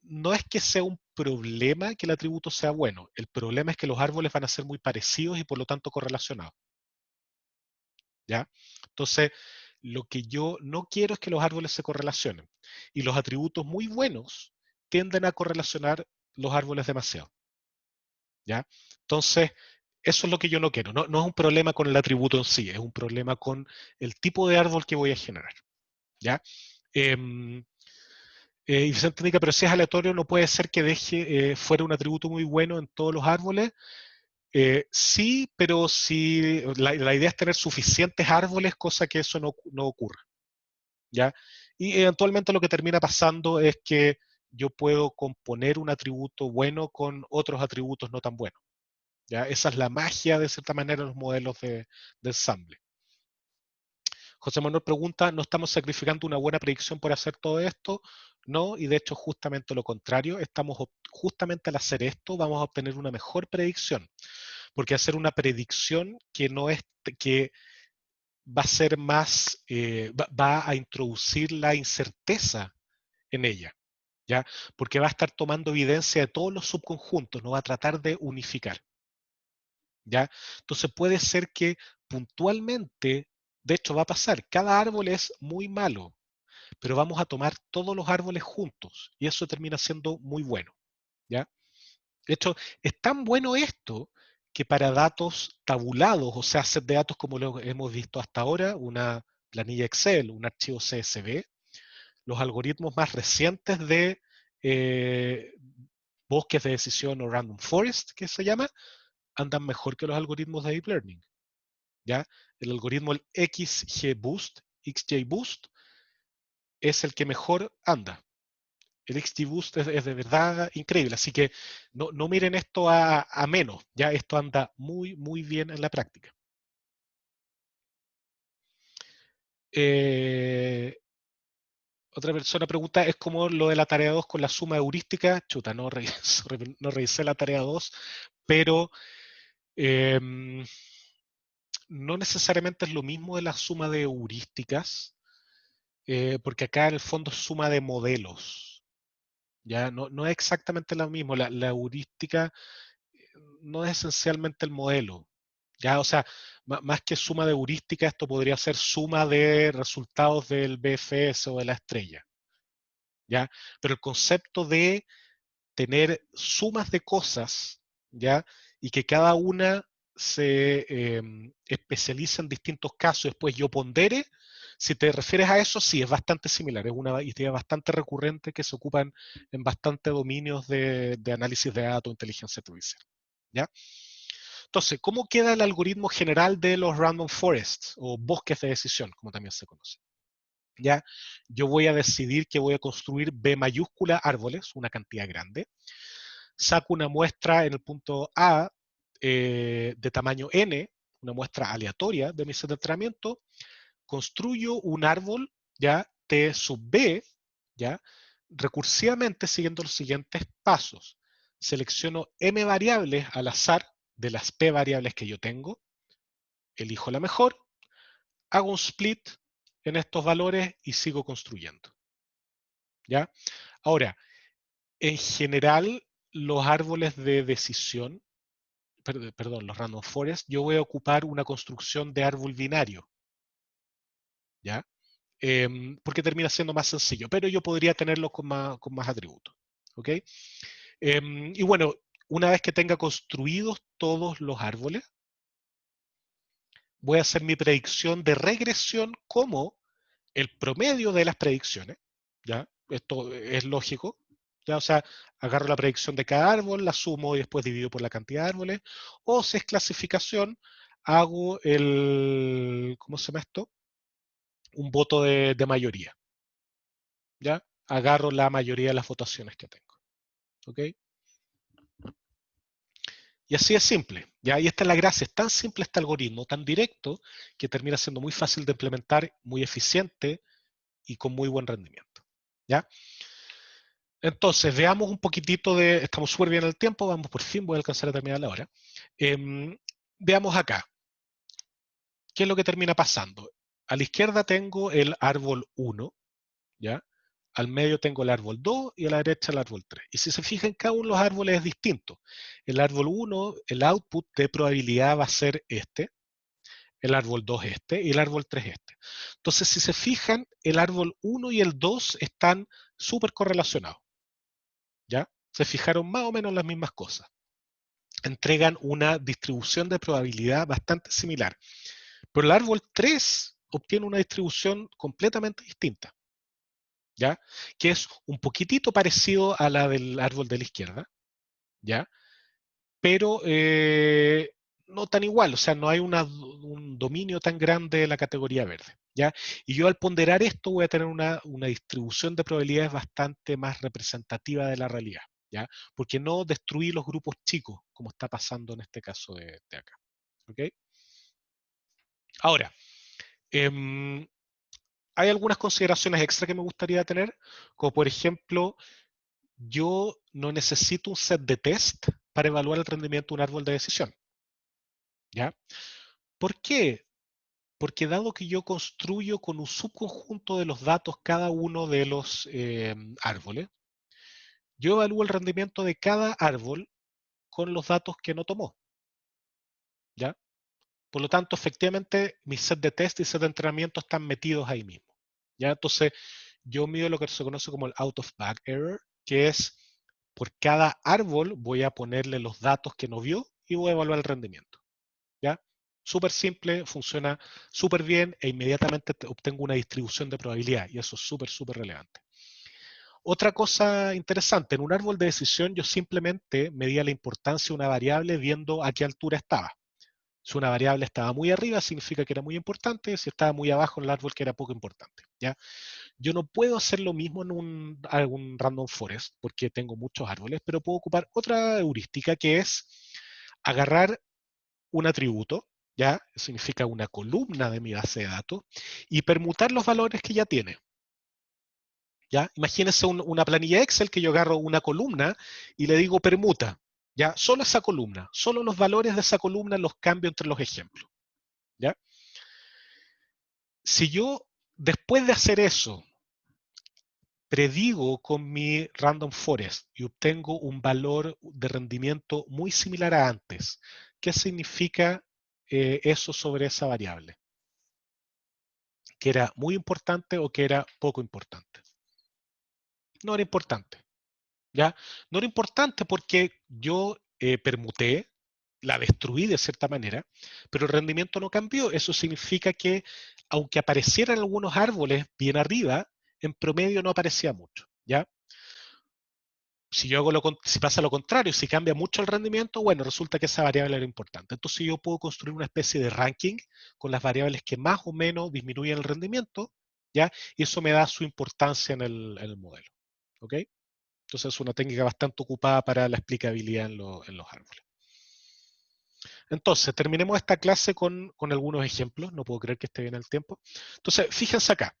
no es que sea un problema que el atributo sea bueno, el problema es que los árboles van a ser muy parecidos y por lo tanto correlacionados, ¿ya? Entonces, lo que yo no quiero es que los árboles se correlacionen, y los atributos muy buenos tienden a correlacionar los árboles demasiado, ¿ya? Entonces, Eso es lo que yo no quiero. No, no es un problema con el atributo en sí, es un problema con el tipo de árbol que voy a generar. ¿Ya? Y Vicente indica, pero si es aleatorio, no puede ser que deje fuera un atributo muy bueno en todos los árboles. Sí, pero si la idea es tener suficientes árboles, cosa que eso no ocurra. ¿Ya? Y eventualmente lo que termina pasando es que yo puedo componer un atributo bueno con otros atributos no tan buenos. ¿Ya? Esa es la magia, de cierta manera, en los modelos de ensamble. José Manuel pregunta, ¿no estamos sacrificando una buena predicción por hacer todo esto? No, y de hecho justamente lo contrario, justamente al hacer esto vamos a obtener una mejor predicción, porque hacer una predicción que no es, que va a ser más, va a introducir la incerteza en ella, ¿ya? Porque va a estar tomando evidencia de todos los subconjuntos, no va a tratar de unificar, ¿ya? Entonces puede ser que puntualmente, de hecho va a pasar, cada árbol es muy malo, pero vamos a tomar todos los árboles juntos y eso termina siendo muy bueno, ¿ya? De hecho, es tan bueno esto que para datos tabulados, o sea, set de datos como lo hemos visto hasta ahora, una planilla Excel, un archivo CSV, los algoritmos más recientes de bosques de decisión o random forest, que se llama, andan mejor que los algoritmos de Deep Learning. ¿Ya? El algoritmo el XGBoost, XJBoost, es el que mejor anda. El XGBoost es de verdad increíble, así que no miren esto a menos, ya esto anda muy, muy bien en la práctica. Otra persona pregunta, ¿es como lo de la tarea 2 con la suma heurística? Chuta, no revisé la tarea 2, pero no necesariamente es lo mismo de la suma de heurísticas, porque acá en el fondo es suma de modelos. Ya no es exactamente lo mismo. La heurística no es esencialmente el modelo. Ya, o sea, más que suma de heurística, esto podría ser suma de resultados del BFS o de la estrella. ¿Ya? Pero el concepto de tener sumas de cosas, ¿ya? Y que cada una se especializa en distintos casos, después yo pondere, si te refieres a eso, sí, es bastante similar, es una idea bastante recurrente que se ocupan en bastantes dominios de análisis de datos, inteligencia artificial, ¿ya? Entonces, ¿cómo queda el algoritmo general de los random forests o bosques de decisión, como también se conoce? ¿Ya? Yo voy a decidir que voy a construir B mayúscula árboles, una cantidad grande, saco una muestra en el punto A de tamaño n, una muestra aleatoria de mi set de entrenamiento, construyo un árbol, ya, T sub B, ya, recursivamente siguiendo los siguientes pasos. Selecciono m variables al azar de las p variables que yo tengo, elijo la mejor, hago un split en estos valores y sigo construyendo. ¿Ya? Ahora, en general, los árboles de decisión, perdón, los random forest, yo voy a ocupar una construcción de árbol binario, ¿ya? Porque termina siendo más sencillo, pero yo podría tenerlo con más atributos, ¿ok? Y bueno, una vez que tenga construidos todos los árboles, voy a hacer mi predicción de regresión como el promedio de las predicciones, ¿ya? Esto es lógico, ¿ya? O sea, agarro la predicción de cada árbol, la sumo y después divido por la cantidad de árboles, o si es clasificación, hago ¿cómo se llama esto? Un voto de mayoría, ¿ya? Agarro la mayoría de las votaciones que tengo, ¿ok? Y así es simple, ¿ya? Y esta es la gracia, es tan simple este algoritmo, tan directo, que termina siendo muy fácil de implementar, muy eficiente y con muy buen rendimiento, ¿ya? Entonces, veamos un poquitito estamos súper bien en el tiempo, vamos por fin, voy a alcanzar a terminar la hora. Veamos acá, ¿qué es lo que termina pasando? A la izquierda tengo el árbol 1, ¿ya? Al medio tengo el árbol 2 y a la derecha el árbol 3. Y si se fijan, cada uno de los árboles es distinto. El árbol 1, el output de probabilidad va a ser este, el árbol 2 este y el árbol 3 este. Entonces, si se fijan, el árbol 1 y el 2 están súper correlacionados. ¿Ya? Se fijaron más o menos las mismas cosas. entregan una distribución de probabilidad bastante similar. Pero el árbol 3 obtiene una distribución completamente distinta, ¿ya? Que es un poquitito parecido a la del árbol de la izquierda, ¿ya? Pero no tan igual, o sea, no hay un dominio tan grande de la categoría verde, ¿ya? Y yo al ponderar esto voy a tener una distribución de probabilidades bastante más representativa de la realidad, ¿ya? Porque no destruí los grupos chicos, como está pasando en este caso de acá, ¿ok? Ahora, hay algunas consideraciones extra que me gustaría tener, como por ejemplo, yo no necesito un set de test para evaluar el rendimiento de un árbol de decisión, ¿ya? ¿Por qué? Porque dado que yo construyo con un subconjunto de los datos cada uno de los árboles, yo evalúo el rendimiento de cada árbol con los datos que no tomó, ¿ya? Por lo tanto, efectivamente, mis set de test y set de entrenamiento están metidos ahí mismo, ¿ya? Entonces, yo mido lo que se conoce como el out of bag error, que es por cada árbol voy a ponerle los datos que no vio y voy a evaluar el rendimiento, ¿ya? Súper simple, funciona súper bien e inmediatamente obtengo una distribución de probabilidad y eso es súper, súper relevante. Otra cosa interesante, en un árbol de decisión yo simplemente medía la importancia de una variable viendo a qué altura estaba. Si una variable estaba muy arriba, significa que era muy importante, si estaba muy abajo en el árbol, que era poco importante, ¿ya? Yo no puedo hacer lo mismo en algún random forest, porque tengo muchos árboles, pero puedo ocupar otra heurística que es agarrar un atributo, ¿ya? Significa una columna de mi base de datos, y permutar los valores que ya tiene. ¿Ya? Imagínense una planilla Excel que yo agarro una columna y le digo permuta, ¿ya? Solo esa columna, solo los valores de esa columna los cambio entre los ejemplos, ¿ya? Si yo, después de hacer eso, predigo con mi random forest y obtengo un valor de rendimiento muy similar a antes, ¿qué significa eso sobre esa variable? ¿Que era muy importante o que era poco importante? No era importante, ¿ya? No era importante porque yo permuté, la destruí de cierta manera, pero el rendimiento no cambió. Eso significa que aunque aparecieran algunos árboles bien arriba, en promedio no aparecía mucho, ¿ya? Si yo hago si pasa lo contrario, si cambia mucho el rendimiento, bueno, resulta que esa variable era importante. Entonces yo puedo construir una especie de ranking con las variables que más o menos disminuyen el rendimiento, ¿ya? Y eso me da su importancia en el modelo, ¿ok? Entonces es una técnica bastante ocupada para la explicabilidad en los árboles. Entonces, terminemos esta clase con algunos ejemplos. No puedo creer que esté bien el tiempo. Entonces, fíjense acá.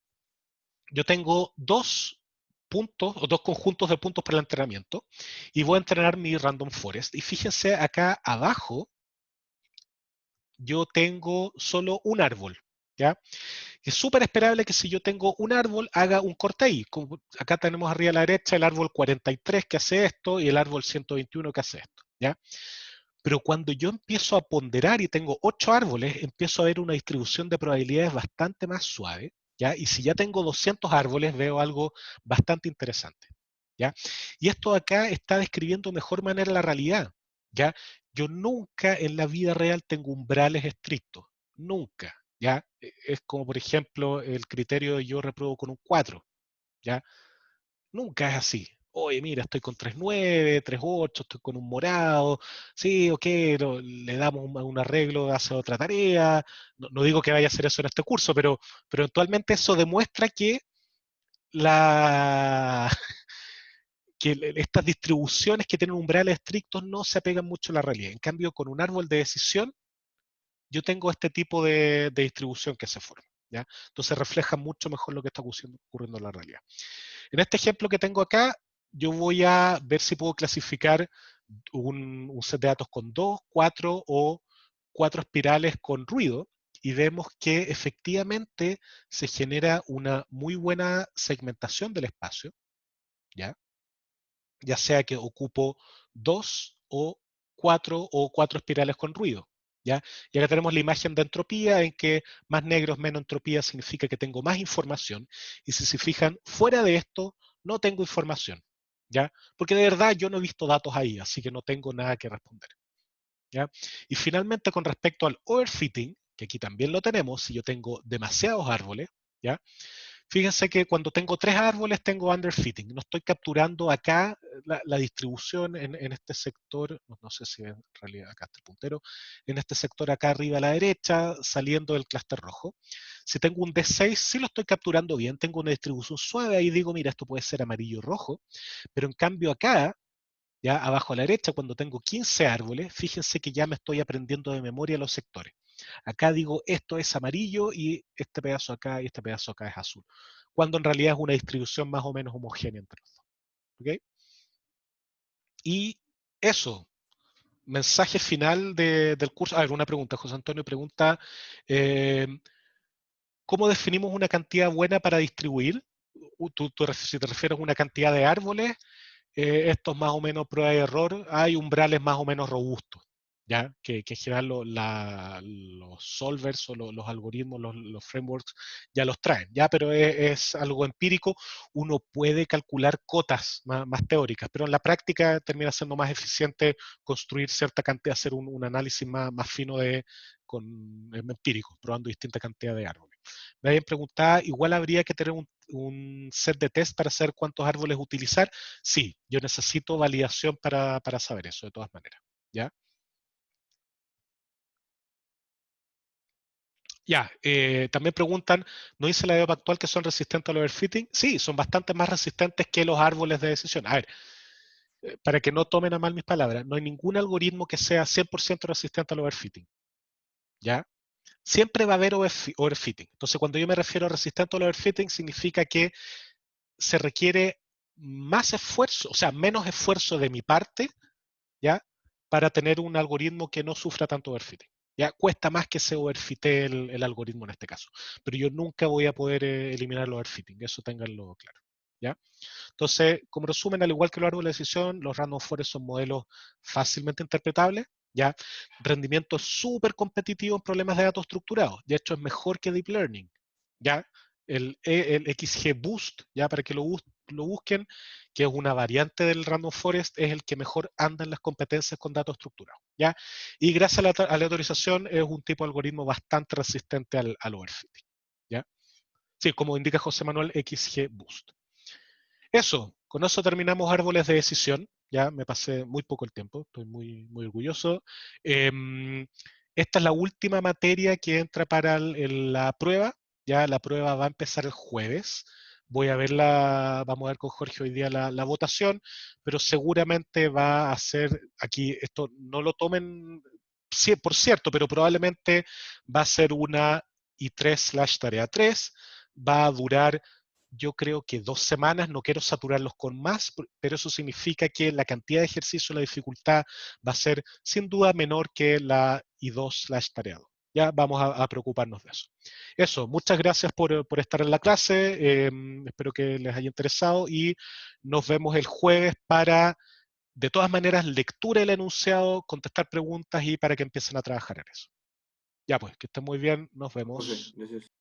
Yo tengo dos puntos o dos conjuntos de puntos para el entrenamiento y voy a entrenar mi random forest. Y fíjense acá abajo, yo tengo solo un árbol, ¿ya? Es súper esperable que si yo tengo un árbol, haga un corte ahí. Como acá tenemos arriba a la derecha el árbol 43 que hace esto y el árbol 121 que hace esto, ¿ya? Pero cuando yo empiezo a ponderar y tengo 8 árboles, empiezo a ver una distribución de probabilidades bastante más suave, ¿ya? Y si ya tengo 200 árboles, veo algo bastante interesante, ¿ya? Y esto acá está describiendo de mejor manera la realidad, ¿ya? Yo nunca en la vida real tengo umbrales estrictos, nunca, ¿ya? Es como, por ejemplo, el criterio de yo repruebo con un 4, ¿ya? Nunca es así. Oye, mira, estoy con 3.9, 3.8, estoy con un morado. Sí, ok, le damos un arreglo, hace otra tarea. No, no digo que vaya a hacer eso en este curso, pero eventualmente eso demuestra que la, estas distribuciones que tienen umbrales estrictos no se apegan mucho a la realidad. En cambio, con un árbol de decisión, yo tengo este tipo de distribución que se forma, ¿ya? Entonces refleja mucho mejor lo que está ocurriendo en la realidad. En este ejemplo que tengo acá, yo voy a ver si puedo clasificar un set de datos con 2, 4 o 4 espirales con ruido y vemos que efectivamente se genera una muy buena segmentación del espacio, ¿ya? Ya sea que ocupo 2 o 4 espirales con ruido, ¿ya? Y acá tenemos la imagen de entropía en que más negros, menos entropía significa que tengo más información. Y si se fijan, fuera de esto, no tengo información, ¿ya? Porque de verdad yo no he visto datos ahí, así que no tengo nada que responder, ¿ya? Y finalmente, con respecto al overfitting, que aquí también lo tenemos, si yo tengo demasiados árboles, ¿ya? Fíjense que cuando tengo 3 árboles tengo underfitting. No estoy capturando acá la distribución en este sector, no sé si en realidad acá está el puntero, en este sector acá arriba a la derecha, saliendo del clúster rojo. Si tengo un D6, sí lo estoy capturando bien, tengo una distribución suave, ahí digo, mira, esto puede ser amarillo o rojo, pero en cambio acá, ya abajo a la derecha, cuando tengo 15 árboles, fíjense que ya me estoy aprendiendo de memoria los sectores. Acá digo, esto es amarillo y este pedazo acá y este pedazo acá es azul. Cuando en realidad es una distribución más o menos homogénea entre los dos. ¿Okay? Y eso, mensaje final del curso. A ver, una pregunta. José Antonio pregunta, ¿cómo definimos una cantidad buena para distribuir? Si te refieres a una cantidad de árboles, esto es más o menos prueba y error. Hay umbrales más o menos robustos, ¿ya? Que en general los solvers o los algoritmos, los frameworks ya los traen, ¿ya? Pero es algo empírico. Uno puede calcular cotas más teóricas, pero en la práctica termina siendo más eficiente construir cierta cantidad, hacer un análisis más fino con empírico, probando distinta cantidad de árboles. Me habían preguntado, igual habría que tener un set de test para saber cuántos árboles utilizar. Sí, yo necesito validación para saber eso, de todas maneras. ¿Ya? Ya, también preguntan, ¿no dice la EOP actual que son resistentes al overfitting? Sí, son bastante más resistentes que los árboles de decisión. A ver, para que no tomen a mal mis palabras, no hay ningún algoritmo que sea 100% resistente al overfitting. ¿Ya? Siempre va a haber overfitting. Entonces, cuando yo me refiero a resistente al overfitting, significa que se requiere más esfuerzo, o sea, menos esfuerzo de mi parte, ¿ya? Para tener un algoritmo que no sufra tanto overfitting. Ya cuesta más que se overfite el algoritmo en este caso, pero yo nunca voy a poder eliminar el overfitting, eso ténganlo claro. ¿Ya? Entonces, como resumen, al igual que los árboles de decisión, los random forest son modelos fácilmente interpretables, ¿ya? Rendimiento súper competitivo en problemas de datos estructurados, de hecho es mejor que Deep Learning, ¿ya? El XGBoost, ¿ya? Para que lo busquen, que es una variante del random forest, es el que mejor anda en las competencias con datos estructurados, ¿ya? Y gracias a la aleatorización es un tipo de algoritmo bastante resistente al overfitting, ¿ya? Sí, como indica José Manuel, XGBoost. Eso, con eso terminamos árboles de decisión. Ya me pasé muy poco el tiempo, estoy muy orgulloso. Esta es la última materia que entra para la prueba. Ya la prueba va a empezar el jueves. Vamos a ver con Jorge hoy día la votación, pero seguramente va a ser, aquí esto no lo tomen por cierto, pero probablemente va a ser una I3/tarea 3, va a durar yo creo que 2 semanas, no quiero saturarlos con más, pero eso significa que la cantidad de ejercicio, la dificultad va a ser sin duda menor que la I2/tarea 2. Ya vamos a preocuparnos de eso. Eso, muchas gracias por estar en la clase, espero que les haya interesado y nos vemos el jueves para, de todas maneras, lectura del enunciado, contestar preguntas y para que empiecen a trabajar en eso. Ya pues, que estén muy bien, nos José, vemos. gracias.